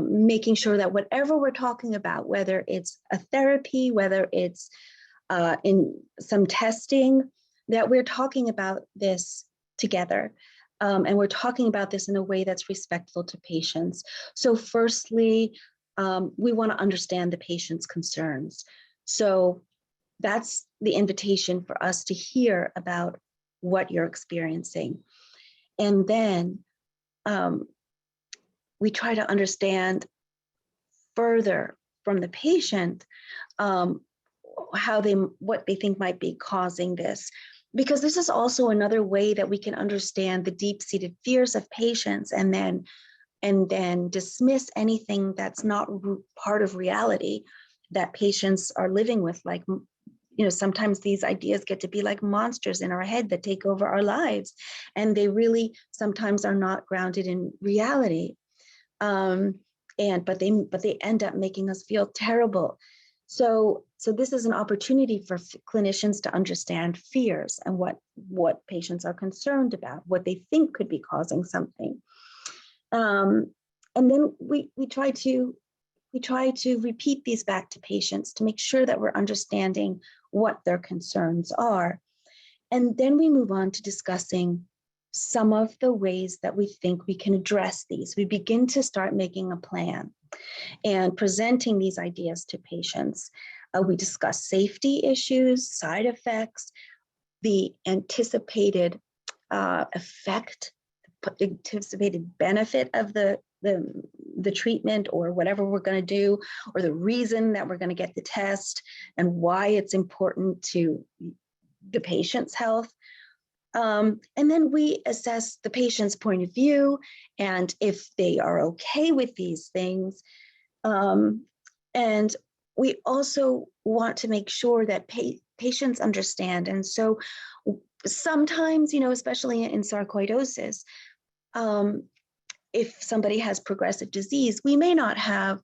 making sure that whatever we're talking about, whether it's a therapy, whether it's in some testing, that we're talking about this together. And we're talking about this in a way that's respectful to patients. So firstly, we want to understand the patient's concerns. So that's the invitation for us to hear about what you're experiencing. And then we try to understand further from the patient what they think might be causing this. Because this is also another way that we can understand the deep-seated fears of patients, and then dismiss anything that's not part of reality that patients are living with. Like, sometimes these ideas get to be like monsters in our head that take over our lives, and they really sometimes are not grounded in reality. But they end up making us feel terrible. So this is an opportunity for clinicians to understand fears and what patients are concerned about, what they think could be causing something. And then we try to repeat these back to patients to make sure that we're understanding what their concerns are. And then we move on to discussing some of the ways that we think we can address these. We begin to start making a plan and presenting these ideas to patients. We discuss safety issues, side effects, the anticipated effect, anticipated benefit of the treatment or whatever we're going to do, or the reason that we're going to get the test and why it's important to the patient's health. And then we assess the patient's point of view and if they are okay with these things. And we also want to make sure that patients understand. And so sometimes, especially in sarcoidosis, if somebody has progressive disease, we may not have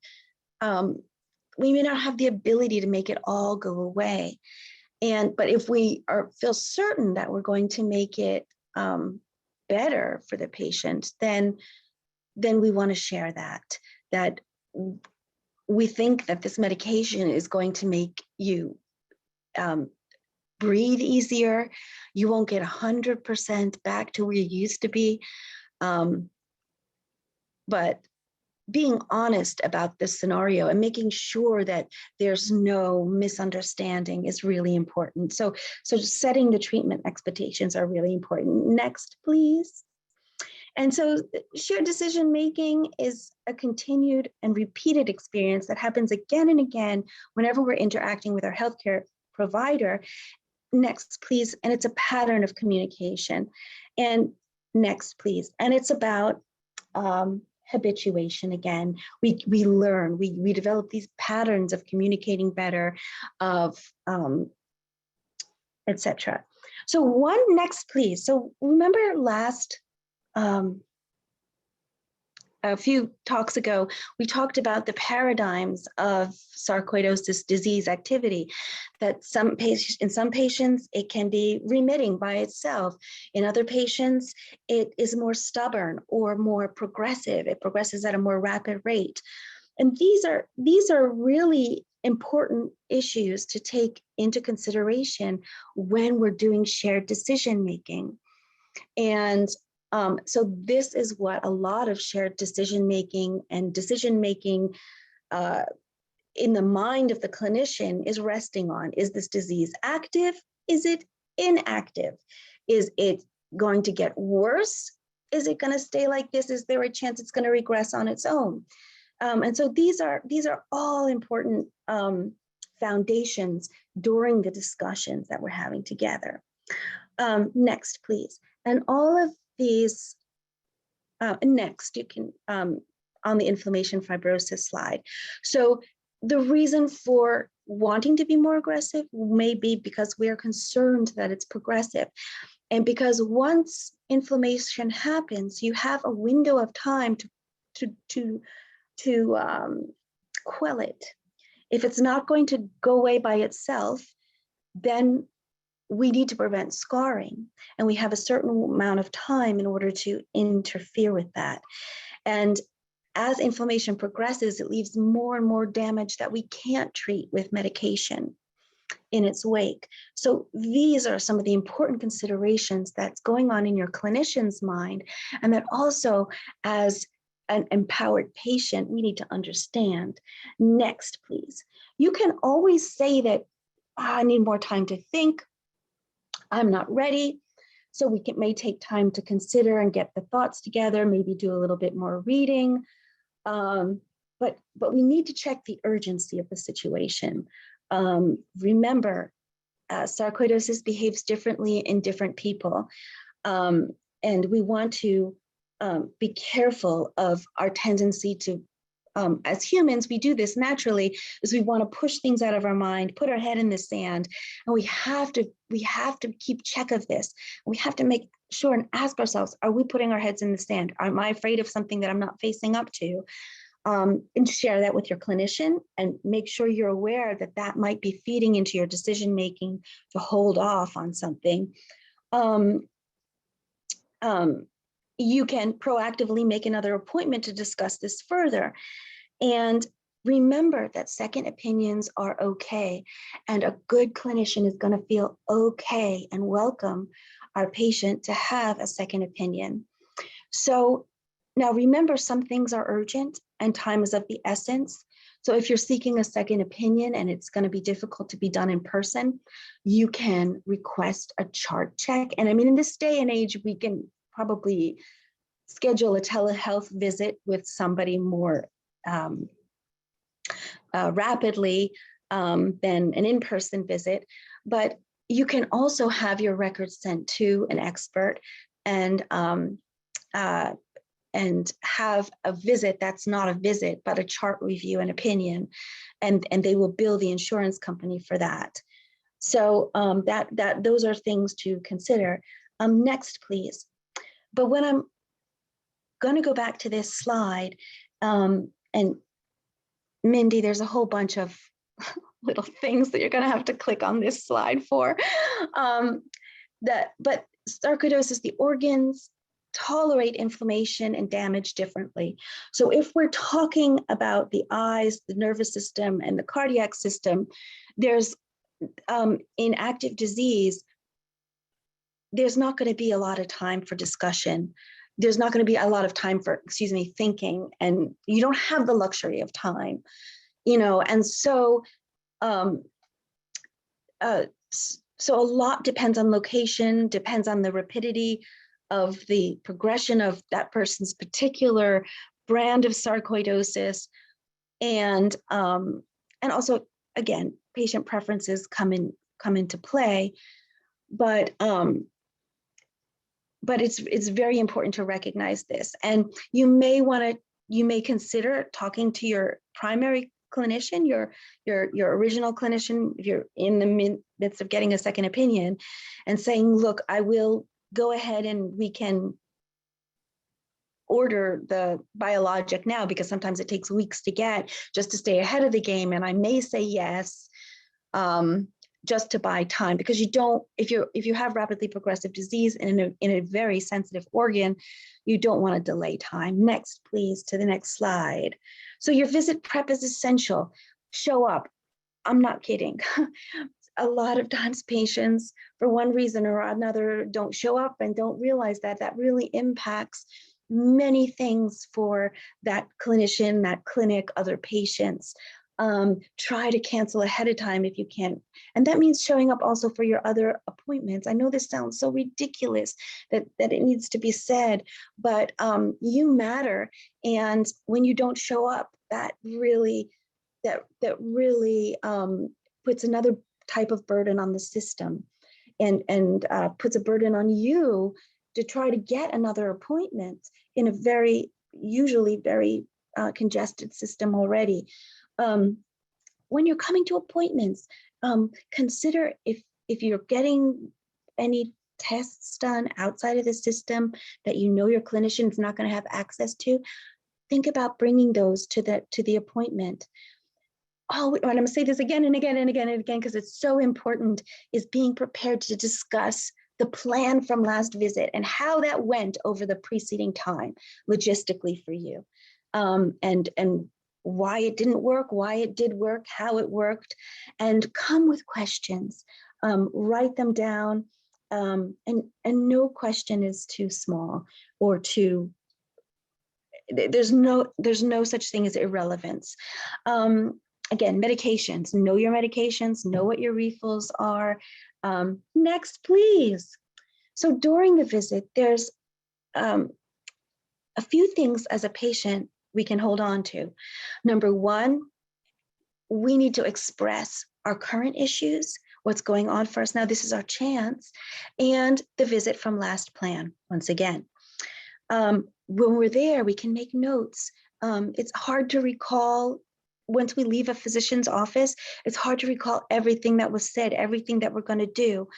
the ability to make it all go away. But if we feel certain that we're going to make it better for the patient, then we want to share that we think that this medication is going to make you breathe easier. You won't get 100% back to where you used to be. But being honest about this scenario and making sure that there's no misunderstanding is really important. So setting the treatment expectations are really important. Next, please. And so shared decision-making is a continued and repeated experience that happens again and again whenever we're interacting with our healthcare provider. Next, please. And it's a pattern of communication. And next, please. And it's about habituation again. We learn, we develop these patterns of communicating better, of etc. So next, please. So remember a few talks ago, we talked about the paradigms of sarcoidosis disease activity, that in some patients, it can be remitting by itself. In other patients, it is more stubborn or more progressive. It progresses at a more rapid rate. And these are really important issues to take into consideration when we're doing shared decision-making. And so this is what a lot of shared decision-making and decision-making in the mind of the clinician is resting on. Is this disease active? Is it inactive? Is it going to get worse? Is it going to stay like this? Is there a chance it's going to regress on its own? And so these are all important foundations during the discussions that we're having together. Next, please. And all of these, next, you can, on the inflammation fibrosis slide. So the reason for wanting to be more aggressive may be because we are concerned that it's progressive. And because once inflammation happens, you have a window of time to quell it. If it's not going to go away by itself, then we need to prevent scarring, and we have a certain amount of time in order to interfere with that. And as inflammation progresses, it leaves more and more damage that we can't treat with medication in its wake. So these are some of the important considerations that's going on in your clinician's mind, and that also as an empowered patient, we need to understand. Next, please. You can always say that, I need more time to think, I'm not ready. So we may take time to consider and get the thoughts together, maybe do a little bit more reading. But we need to check the urgency of the situation. Remember, sarcoidosis behaves differently in different people. And we want to be careful of our tendency to, as humans, we do this naturally, is we want to push things out of our mind, put our head in the sand, and we have to keep check of this. We have to make sure and ask ourselves, are we putting our heads in the sand? Am I afraid of something that I'm not facing up to? And share that with your clinician, and make sure you're aware that that might be feeding into your decision-making to hold off on something. You can proactively make another appointment to discuss this further. And remember that second opinions are okay. And a good clinician is going to feel okay and welcome our patient to have a second opinion. So now remember, some things are urgent and time is of the essence. So if you're seeking a second opinion and it's going to be difficult to be done in person, you can request a chart check. And I mean, in this day and age, we can probably schedule a telehealth visit with somebody more rapidly than an in-person visit. But you can also have your records sent to an expert and have a visit that's not a visit, but a chart review and opinion, and they will bill the insurance company for that. So those are things to consider. Next, please. But when I'm going to go back to this slide, and Mindy, there's a whole bunch of little things that you're going to have to click on this slide for. But sarcoidosis, the organs tolerate inflammation and damage differently. So if we're talking about the eyes, the nervous system, and the cardiac system, there's in active disease, there's not going to be a lot of time for discussion. There's not going to be a lot of time for, thinking, and you don't have the luxury of time, and so so a lot depends on location, depends on the rapidity of the progression of that person's particular brand of sarcoidosis, and also, again, patient preferences come into play, but it's very important to recognize this, and you may consider talking to your primary clinician, your original clinician, if you're in the midst of getting a second opinion, and saying, look, I will go ahead and we can order the biologic now, because sometimes it takes weeks to get, just to stay ahead of the game. And I may say yes, just to buy time, because you don't, if you have rapidly progressive disease in a very sensitive organ, you don't want to delay time. Next, please, to the next slide. So your visit prep is essential. Show up. I'm not kidding. A lot of times patients, for one reason or another, don't show up and don't realize that really impacts many things for that clinician, that clinic, other patients. Try to cancel ahead of time if you can. And that means showing up also for your other appointments. I know this sounds so ridiculous that it needs to be said, but you matter. And when you don't show up, that really puts another type of burden on the system, and puts a burden on you to try to get another appointment in a usually very congested system already. When you're coming to appointments, consider if you're getting any tests done outside of the system that your clinician is not going to have access to, think about bringing those to the appointment. Oh, and I'm going to say this again and again and again and again, because it's so important, is being prepared to discuss the plan from last visit and how that went over the preceding time logistically for you, and why it didn't work, why it did work, how it worked, and come with questions. Write them down, and no question is too small or too. There's no such thing as irrelevance. Again, medications. Know your medications. Know what your refills are. Next, please. So during the visit, there's a few things as a patient we can hold on to. Number one, we need to express our current issues, what's going on for us now. This is our chance, and the visit from last plan, once again. When we're there, we can make notes. It's hard to recall. Once we leave a physician's office, it's hard to recall everything that was said, everything that we're going to do.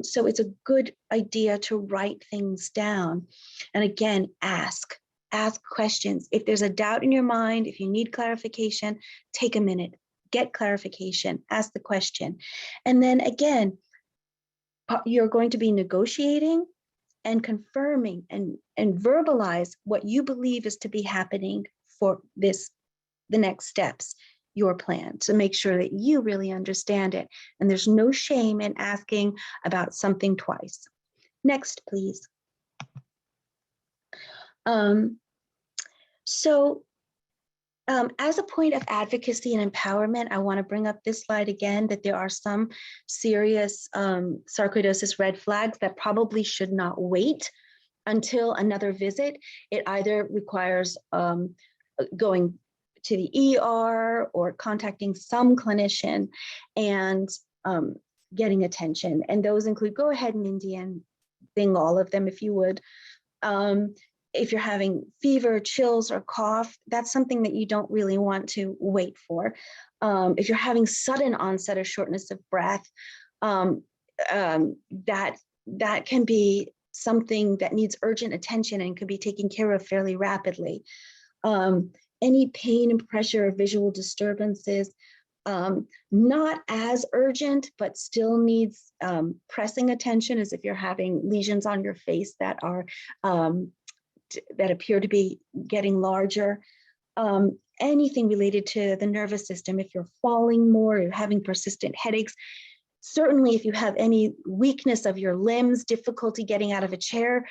So it's a good idea to write things down. And again, ask questions. If there's a doubt in your mind, if you need clarification, take a minute, get clarification, ask the question. And then again, you're going to be negotiating and confirming and verbalize what you believe is to be happening for the next steps, your plan, to make sure that you really understand it. And there's no shame in asking about something twice. Next, please. So As a point of advocacy and empowerment, I want to bring up this slide again, that there are some serious sarcoidosis red flags that probably should not wait until another visit. It either requires going to the ER or contacting some clinician and getting attention. And those include, go ahead, Mindy, and bing all of them if you would. If you're having fever, chills, or cough, that's something that you don't really want to wait for. If you're having sudden onset of shortness of breath, that can be something that needs urgent attention and could be taken care of fairly rapidly. Any pain and pressure or visual disturbances, not as urgent, but still needs pressing attention, as if you're having lesions on your face that are that appear to be getting larger. Anything related to the nervous system, if you're falling more, you're having persistent headaches. Certainly, if you have any weakness of your limbs, difficulty getting out of a chair,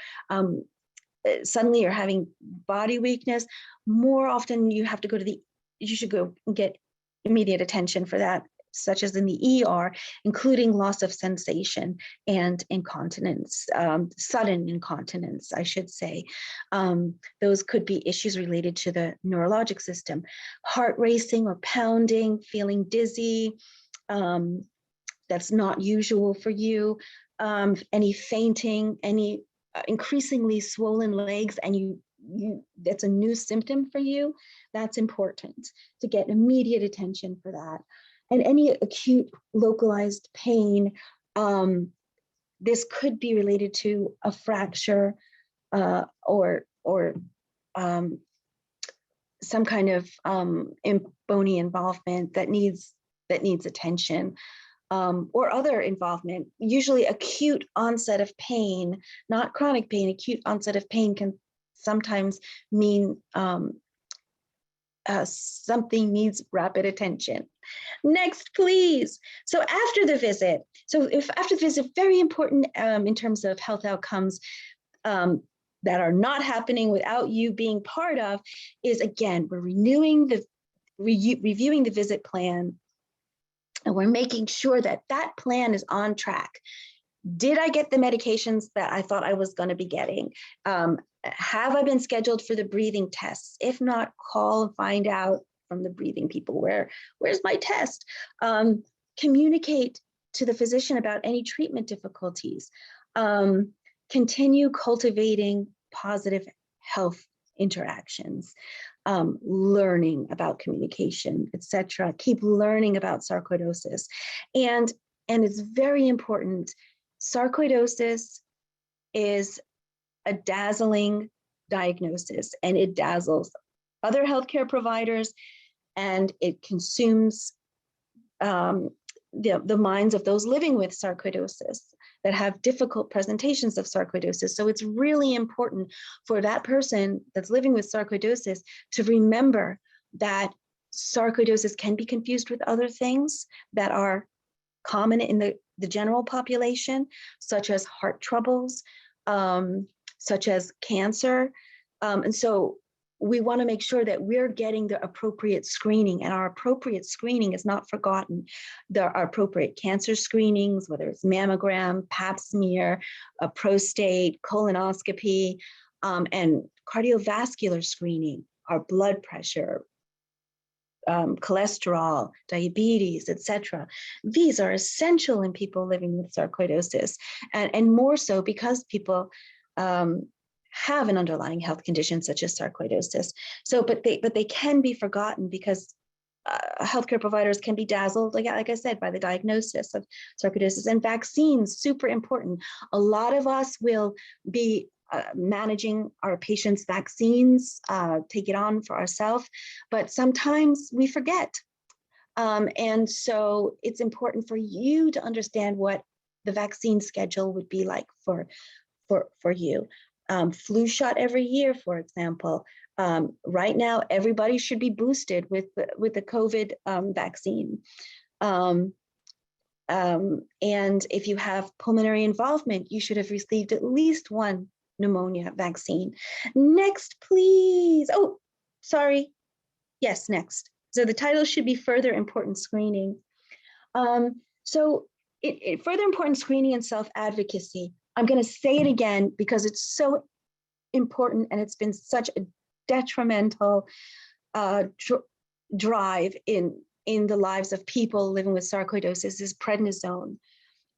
suddenly you're having body weakness, more often you have to go to you should go get immediate attention for that, such as in the ER, including loss of sensation and incontinence, sudden incontinence, I should say. Those could be issues related to the neurologic system. Heart racing or pounding, feeling dizzy, that's not usual for you. Any fainting, any increasingly swollen legs, and that's a new symptom for you, that's important to get immediate attention for that. And any acute localized pain, this could be related to a fracture or some kind of bony involvement that needs attention, or other involvement. Usually acute onset of pain, not chronic pain. Acute onset of pain can sometimes mean something needs rapid attention. Next, please. So after the visit, very important in terms of health outcomes that are not happening without you being part of, is, again, we're reviewing the visit plan, and we're making sure that that plan is on track. Did I get the medications that I thought I was going to be getting? Have I been scheduled for the breathing tests? If not, call and find out from the breathing people, where's my test? Communicate to the physician about any treatment difficulties. Continue cultivating positive health interactions, learning about communication, etc. Keep learning about sarcoidosis. And it's very important. Sarcoidosis is a dazzling diagnosis, and it dazzles other healthcare providers, and it consumes the minds of those living with sarcoidosis that have difficult presentations of sarcoidosis. So it's really important for that person that's living with sarcoidosis to remember that sarcoidosis can be confused with other things that are common in the general population, such as heart troubles, such as cancer. And so we want to make sure that we're getting the appropriate screening, and our appropriate screening is not forgotten. There are appropriate cancer screenings, whether it's mammogram, pap smear, a prostate, colonoscopy, and cardiovascular screening, our blood pressure, cholesterol, diabetes, etc. These are essential in people living with sarcoidosis, and more so because people have an underlying health condition such as sarcoidosis. So, but they can be forgotten because healthcare providers can be dazzled, like I said, by the diagnosis of sarcoidosis. And vaccines, super important. A lot of us will be managing our patients' vaccines, take it on for ourselves, but sometimes we forget. And so it's important for you to understand what the vaccine schedule would be like for you. Flu shot every year, for example. Right now, everybody should be boosted with the COVID vaccine. And if you have pulmonary involvement, you should have received at least one pneumonia vaccine. Next, please. Oh, sorry. Yes, next. So the title should be Further Important Screening. So further important screening and self-advocacy. I'm going to say it again because it's so important and it's been such a detrimental drive in the lives of people living with sarcoidosis is prednisone.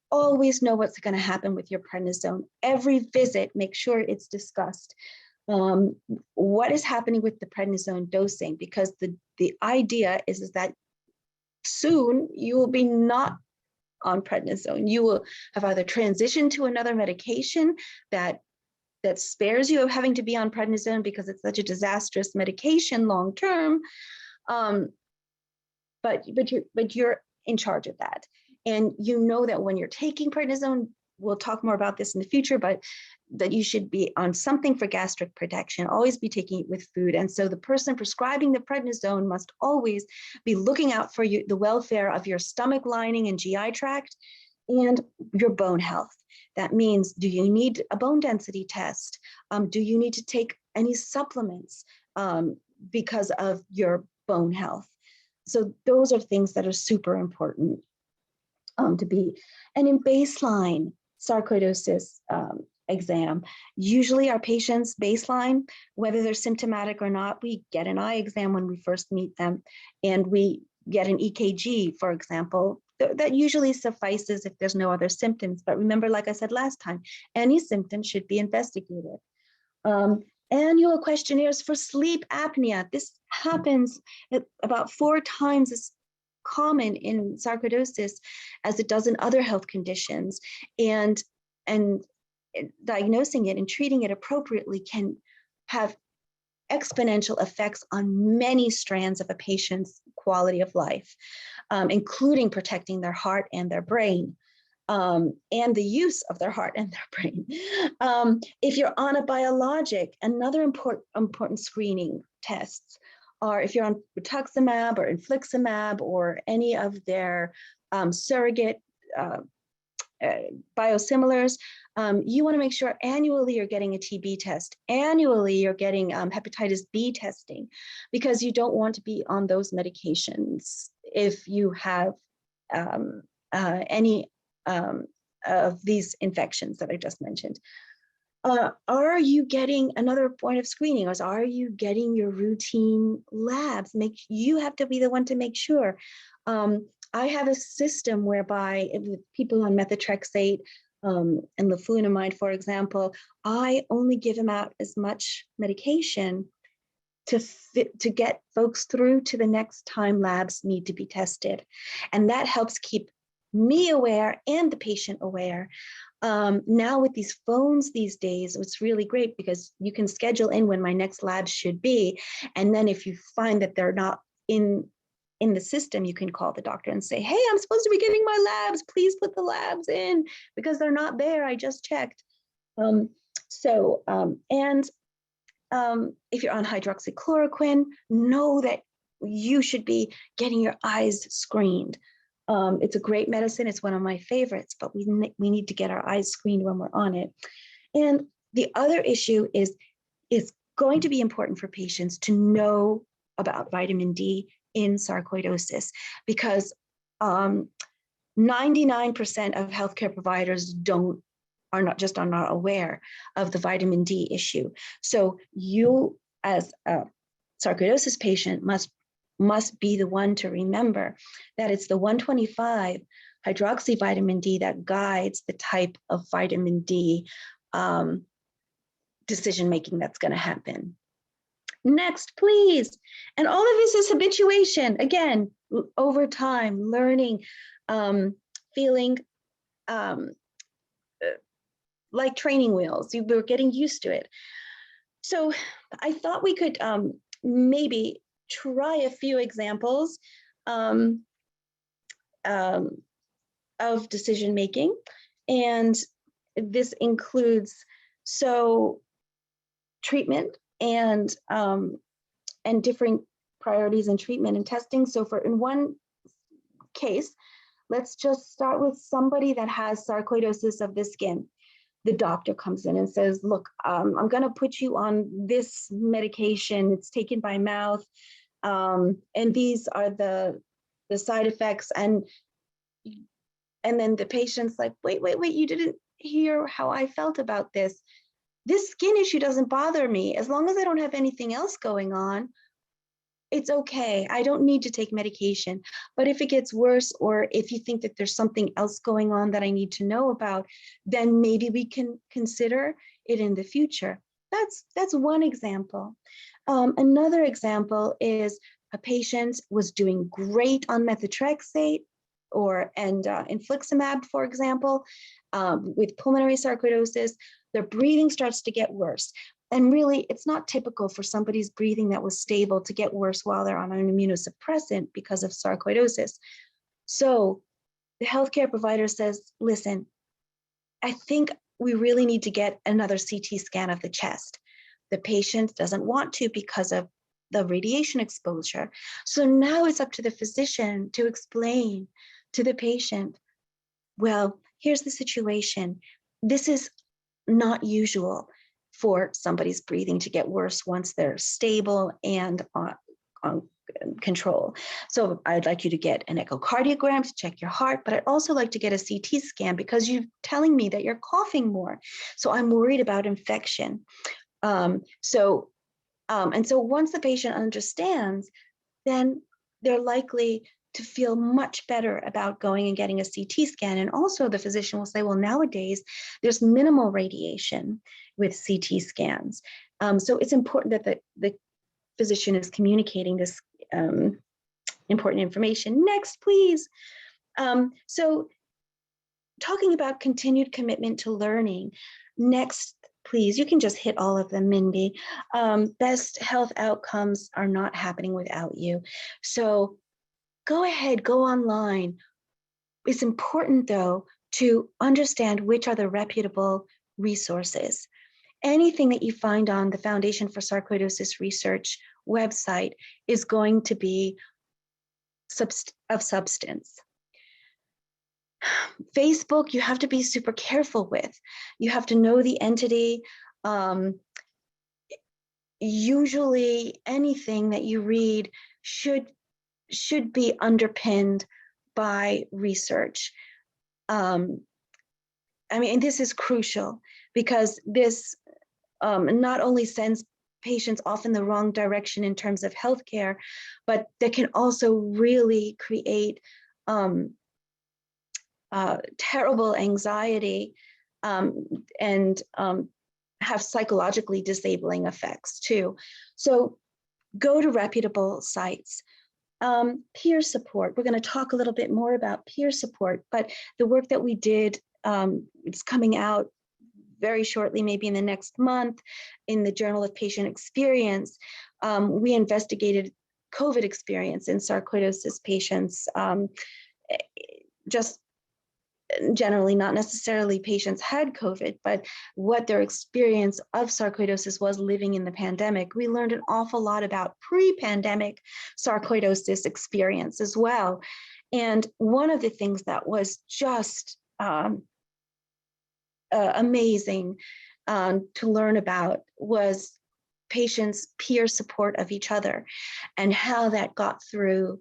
Always know what's going to happen with your prednisone. Every visit, make sure it's discussed. What is happening with the prednisone dosing? Because the idea is that soon you will be not on prednisone. You will have either transitioned to another medication that spares you of having to be on prednisone because it's such a disastrous medication long term. But you're in charge of that. And you know that when you're taking prednisone, we'll talk more about this in the future, but that you should be on something for gastric protection, always be taking it with food. And so the person prescribing the prednisone must always be looking out for the welfare of your stomach lining and GI tract and your bone health. That means, do you need a bone density test? Do you need to take any supplements because of your bone health? So those are things that are super important to be. And in baseline sarcoidosis exam, usually our patients baseline, whether they're symptomatic or not, we get an eye exam when we first meet them, and we get an EKG, for example. That usually suffices if there's no other symptoms. But remember, like I said last time, any symptom should be investigated. Annual questionnaires for sleep apnea. This happens about 4 times as common in sarcoidosis as it does in other health conditions. And diagnosing it and treating it appropriately can have exponential effects on many strands of a patient's quality of life, including protecting their heart and their brain. And the use of their heart and their brain. If you're on a biologic, another important screening tests are if you're on rituximab or infliximab or any of their surrogate biosimilars, you want to make sure annually you're getting a TB test. Annually, you're getting hepatitis B testing, because you don't want to be on those medications if you have any of these infections that I just mentioned. Are you getting another point of screening? Or are you getting your routine labs? You have to be the one to make sure. I have a system whereby with people on methotrexate and leflunomide, for example, I only give them out as much medication to get folks through to the next time labs need to be tested. And that helps keep me aware and the patient aware. Now with these phones these days, it's really great because you can schedule in when my next lab should be. And then if you find that they're not in the system, you can call the doctor and say, hey, I'm supposed to be getting my labs. Please put the labs in because they're not there. I just checked. If you're on hydroxychloroquine, know that you should be getting your eyes screened. It's a great medicine. It's one of my favorites, but we need to get our eyes screened when we're on it. And the other issue is it's going to be important for patients to know about vitamin D in sarcoidosis, because 99% of healthcare providers are not aware of the vitamin D issue. So you, as a sarcoidosis patient, must be the one to remember that it's the 125 hydroxyvitamin D that guides the type of vitamin D decision-making that's going to happen. Next, please. And all of this is habituation. Again, over time, learning, feeling like training wheels. We're getting used to it. So I thought we could maybe try a few examples of decision-making. And this includes treatment and different priorities in treatment and testing. So in one case, let's just start with somebody that has sarcoidosis of the skin. The doctor comes in and says, look, I'm going to put you on this medication. It's taken by mouth. And these are the side effects. And then the patient's like, wait, you didn't hear how I felt about this. This skin issue doesn't bother me. As long as I don't have anything else going on, it's okay. I don't need to take medication. But if it gets worse, or if you think that there's something else going on that I need to know about, then maybe we can consider it in the future. That's one example. Another example is a patient was doing great on methotrexate and infliximab, for example, with pulmonary sarcoidosis. Their breathing starts to get worse. And really, it's not typical for somebody's breathing that was stable to get worse while they're on an immunosuppressant because of sarcoidosis. So the healthcare provider says, listen, I think we really need to get another CT scan of the chest. The patient doesn't want to because of the radiation exposure. So now it's up to the physician to explain to the patient, well, here's the situation. This is not usual for somebody's breathing to get worse once they're stable and on control. So I'd like you to get an echocardiogram to check your heart, but I'd also like to get a CT scan because you're telling me that you're coughing more. So I'm worried about infection. And so once the patient understands, then they're likely to feel much better about going and getting a CT scan. And also the physician will say, well, nowadays there's minimal radiation with CT scans. So it's important that the physician is communicating this important information. Next, please. So talking about continued commitment to learning. Next, please, you can just hit all of them, Mindy. Best health outcomes are not happening without you. So go ahead, go online. It's important, though, to understand which are the reputable resources. Anything that you find on the Foundation for Sarcoidosis Research website is going to be of substance. Facebook, you have to be super careful with. You have to know the entity. Usually anything that you read should be underpinned by research. I mean, this is crucial because this not only sends patients off in the wrong direction in terms of healthcare, but that can also really create terrible anxiety and have psychologically disabling effects too. So go to reputable sites. Peer support. We're going to talk a little bit more about peer support, but the work that we did, it's coming out very shortly, maybe in the next month, in the Journal of Patient Experience. We investigated COVID experience in sarcoidosis patients, just generally, not necessarily patients had COVID, but what their experience of sarcoidosis was living in the pandemic. We learned an awful lot about pre-pandemic sarcoidosis experience as well. And one of the things that was just amazing to learn about was patients' peer support of each other and how that got through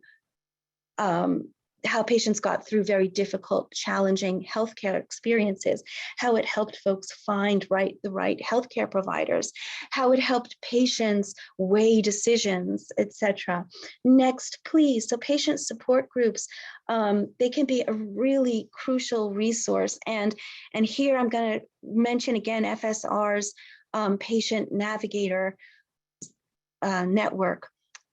how patients got through very difficult, challenging healthcare experiences, how it helped folks find the right healthcare providers, how it helped patients weigh decisions, etc. Next, please. So patient support groups, they can be a really crucial resource. And here I'm going to mention again FSR's Patient Navigator network.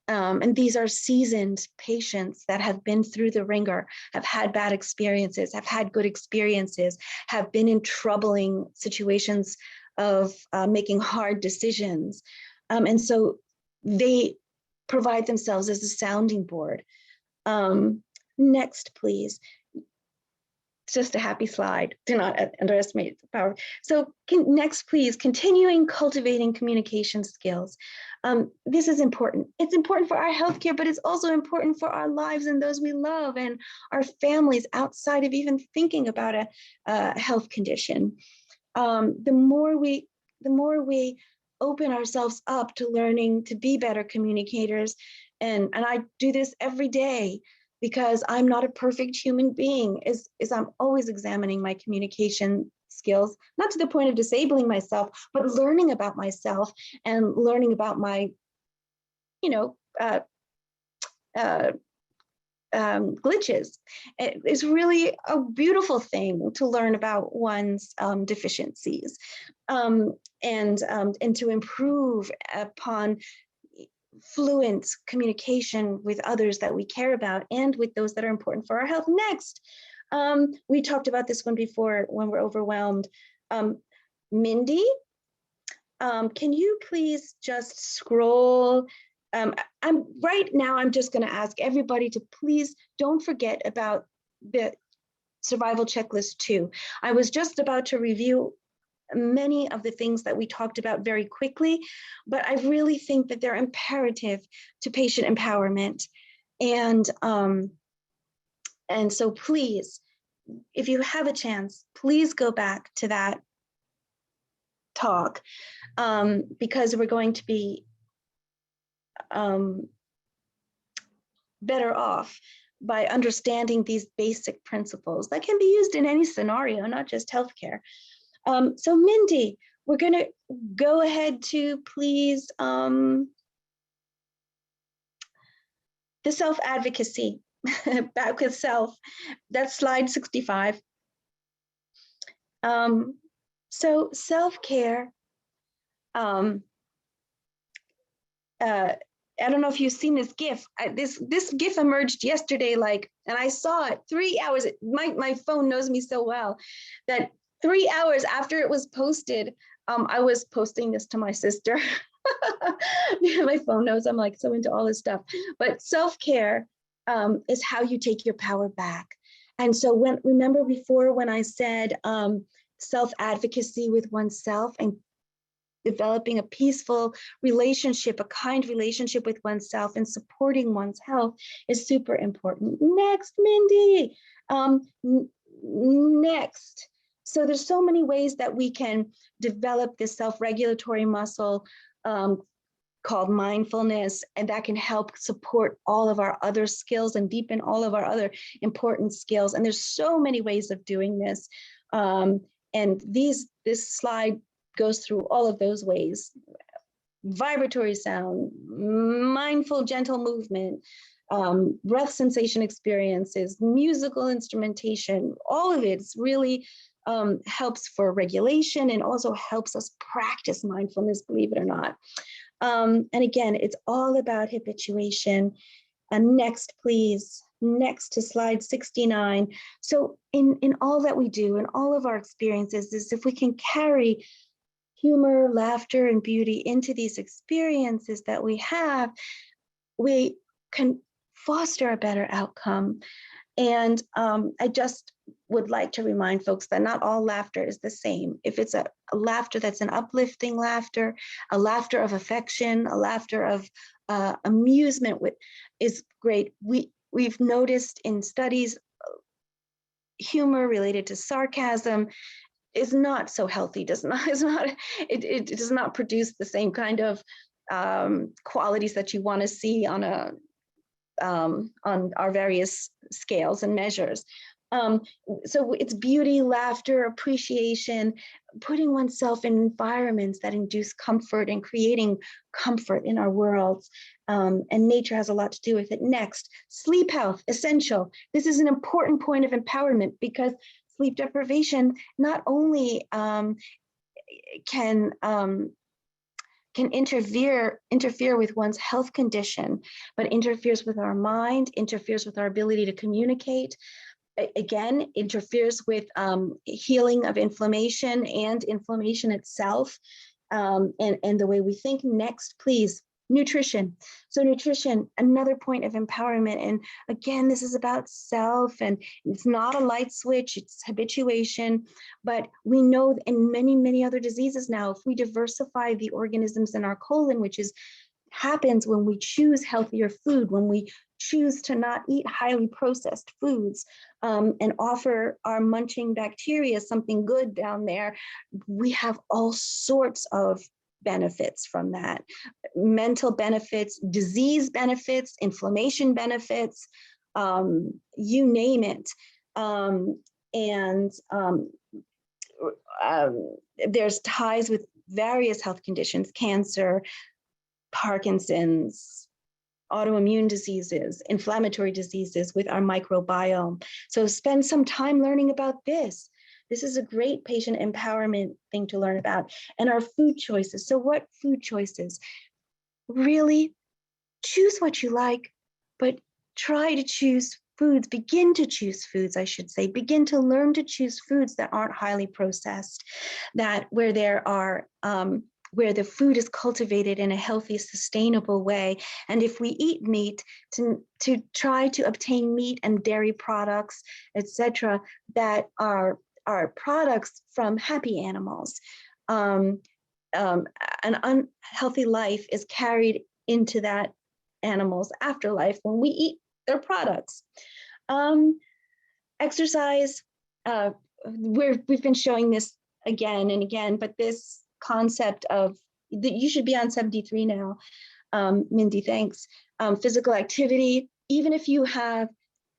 And these are seasoned patients that have been through the ringer, have had bad experiences, have had good experiences, have been in troubling situations of making hard decisions. And so they provide themselves as a sounding board. Next, please. It's just a happy slide. Do not underestimate the power. So next, please, continuing cultivating communication skills. This is important. It's important for our healthcare, but it's also important for our lives and those we love and our families outside of even thinking about a health condition. The more we open ourselves up to learning to be better communicators, And I do this every day because I'm not a perfect human being, is I'm always examining my communication skills, not to the point of disabling myself, but learning about myself and learning about my, you know, glitches. It's really a beautiful thing to learn about one's deficiencies, and to improve upon fluent communication with others that we care about and with those that are important for our health. Next, we talked about this one before when we're overwhelmed. Mindy, can you please just scroll? I'm just going to ask everybody to please don't forget about the survival checklist 2. I was just about to review many of the things that we talked about very quickly, but I really think that they're imperative to patient empowerment. And so please, if you have a chance, please go back to that talk, because we're going to be better off by understanding these basic principles that can be used in any scenario, not just healthcare. So Mindy, we're going to go ahead to please the self-advocacy, back with self. That's slide 65. So self-care, I don't know if you've seen this GIF. This GIF emerged yesterday, and I saw it 3 hours. My phone knows me so well that 3 hours after it was posted, I was posting this to my sister. My phone knows I'm so into all this stuff. But self-care is how you take your power back. And so remember before when I said self-advocacy with oneself and developing a peaceful relationship, a kind relationship with oneself and supporting one's health is super important. Next, Mindy. Next. So there's so many ways that we can develop this self-regulatory muscle called mindfulness, and that can help support all of our other skills and deepen all of our other important skills. And there's so many ways of doing this. And this slide goes through all of those ways: vibratory sound, mindful, gentle movement, breath sensation experiences, musical instrumentation. All of it really helps for regulation and also helps us practice mindfulness, believe it or not. And again, it's all about habituation. And next, please. Next to slide 69. So in all that we do, in all of our experiences, is if we can carry humor, laughter, and beauty into these experiences that we have, we can foster a better outcome. And I just would like to remind folks that not all laughter is the same. If it's a laughter that's an uplifting laughter, a laughter of affection, a laughter of amusement is great. We've noticed in studies, humor related to sarcasm is not so healthy. It does not produce the same kind of qualities that you want to see on our various scales and measures. So it's beauty, laughter, appreciation, putting oneself in environments that induce comfort and creating comfort in our worlds. And nature has a lot to do with it. Next, sleep health, essential. This is an important point of empowerment because sleep deprivation not only can interfere with one's health condition, but interferes with our mind, interferes with our ability to communicate. Again, interferes with healing of inflammation and inflammation itself, and the way we think. Next, please, nutrition. So nutrition, another point of empowerment. And again, this is about self, and it's not a light switch, it's habituation. But we know in many, many other diseases now, if we diversify the organisms in our colon, which happens when we choose healthier food, when we choose to not eat highly processed foods, and offer our munching bacteria something good down there, we have all sorts of benefits from that, mental benefits, disease benefits, inflammation benefits, you name it. There's ties with various health conditions, cancer, Parkinson's, autoimmune diseases, inflammatory diseases with our microbiome. So spend some time learning about this. This is a great patient empowerment thing to learn about. And our food choices. So what food choices? Really choose what you like, but try to choose foods, begin to choose foods, I should say, begin to learn to choose foods that aren't highly processed, that where there are, where the food is cultivated in a healthy, sustainable way. And if we eat meat, to try to obtain meat and dairy products, etc., that are products from happy animals. An unhealthy life is carried into that animal's afterlife when we eat their products. Exercise, we've been showing this again and again, but this concept of that you should be on 73 now, Mindy, thanks. Physical activity, even if you have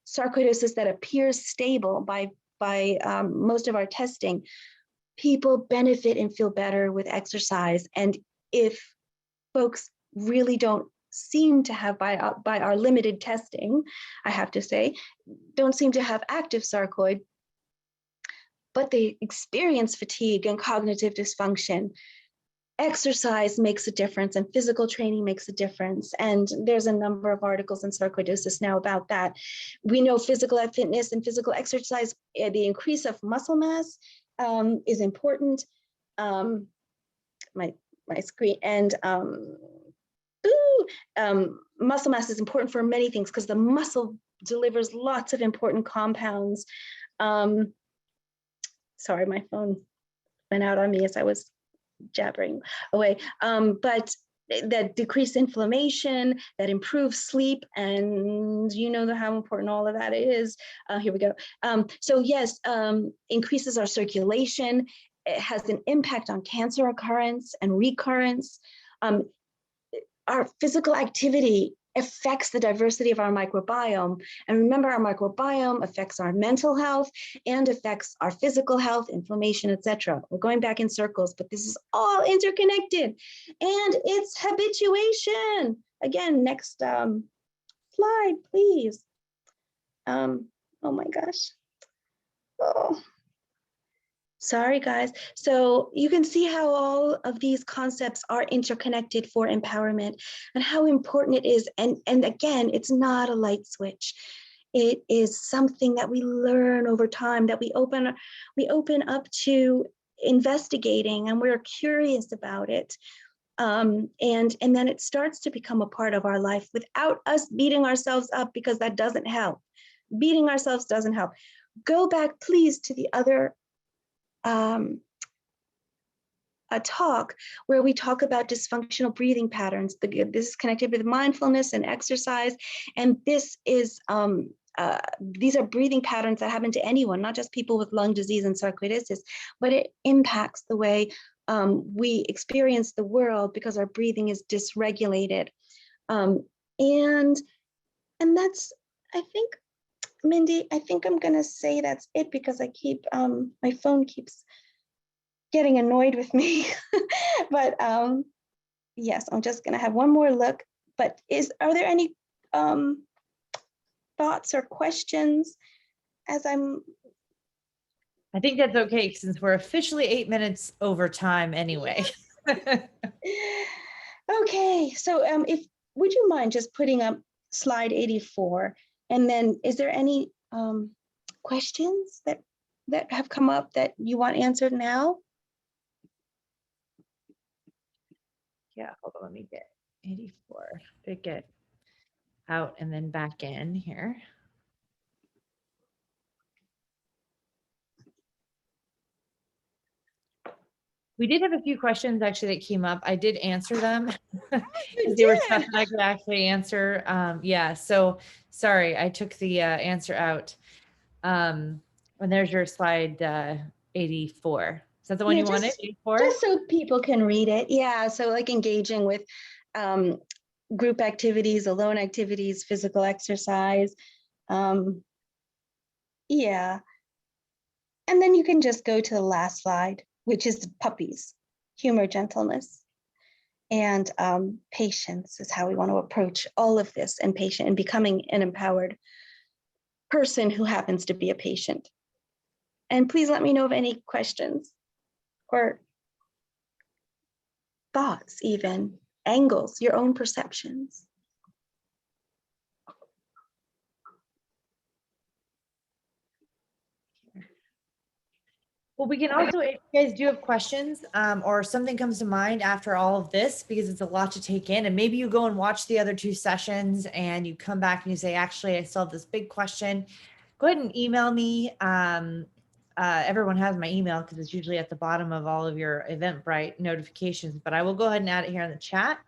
sarcoidosis that appears stable by most of our testing, people benefit and feel better with exercise. And if folks really don't seem to have, by our limited testing, I have to say, don't seem to have active sarcoid, but they experience fatigue and cognitive dysfunction, exercise makes a difference and physical training makes a difference. And there's a number of articles in Sarcoidosis now about that. We know physical fitness and physical exercise, the increase of muscle mass is important. My screen, and muscle mass is important for many things because the muscle delivers lots of important compounds. Sorry, my phone went out on me as I was jabbering away. But that decreased inflammation, that improves sleep, and you know how important all of that is. Here we go. So yes, increases our circulation. It has an impact on cancer occurrence and recurrence. Our physical activity affects the diversity of our microbiome. And remember, our microbiome affects our mental health and affects our physical health, inflammation, etc. We're going back in circles, but this is all interconnected. And it's habituation. Again, next slide, please. Oh my gosh. Oh. Sorry, guys. So you can see how all of these concepts are interconnected for empowerment and how important it is. And again, it's not a light switch. It is something that we learn over time, that we open up to investigating, and we're curious about it. And then it starts to become a part of our life without us beating ourselves up, because that doesn't help. Beating ourselves doesn't help. Go back, please, to the other a talk where we talk about dysfunctional breathing patterns. This is connected with mindfulness and exercise. And this is, these are breathing patterns that happen to anyone, not just people with lung disease and sarcoidosis, but it impacts the way we experience the world because our breathing is dysregulated. And that's, I think, Mindy, I think I'm gonna say that's it, because I keep, my phone keeps getting annoyed with me. But yes, I'm just gonna have one more look. But are there any thoughts or questions as I'm? I think that's okay, since we're officially 8 minutes over time anyway. Okay, so would you mind just putting up slide 84? And then is there any questions that have come up that you want answered now? Yeah, hold on, let me get 84 to get out and then back in here. We did have a few questions actually that came up. I did answer them. They were stuff that I could actually answer. Yeah, so sorry, I took the answer out. And there's your slide 84. Is that the one Yeah, you wanted for? just so people can read it. Yeah, so like engaging with group activities, alone activities, physical exercise. Yeah, and then you can just go to the last slide, which is puppies, humor, gentleness, and patience is how we want to approach all of this, and patient and becoming an empowered person who happens to be a patient. And please let me know of any questions or thoughts, even angles, your own perceptions. Well, we can also, if you guys do have questions or something comes to mind after all of this, because it's a lot to take in, and maybe you go and watch the other 2 sessions and you come back and you say, actually, I still have this big question, go ahead and email me. Everyone has my email because it's usually at the bottom of all of your Eventbrite notifications, but I will go ahead and add it here in the chat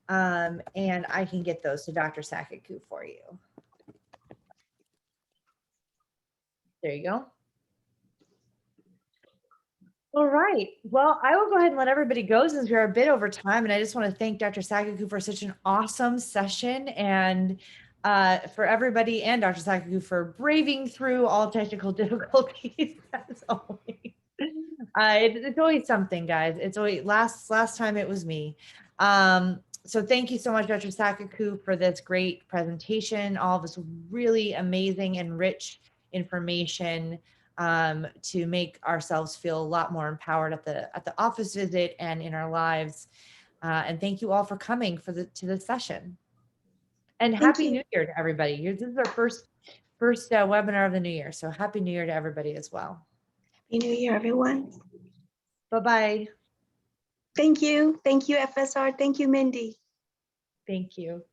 and I can get those to Dr. Sakaku for you. There you go. All right. Well, I will go ahead and let everybody go since we're a bit over time. And I just want to thank Dr. Sakaku for such an awesome session, and for everybody and Dr. Sakaku for braving through all technical difficulties as always. It's always something, guys. It's always last time it was me. So thank you so much, Dr. Sakaku, for this great presentation, all this really amazing and rich information to make ourselves feel a lot more empowered at the office visit and in our lives. And thank you all for coming to this session. And Happy New Year to everybody. This is our first webinar of the new year. So Happy New Year to everybody as well. Happy New Year, everyone. Bye-bye. Thank you. Thank you, FSR. Thank you, Mindy. Thank you.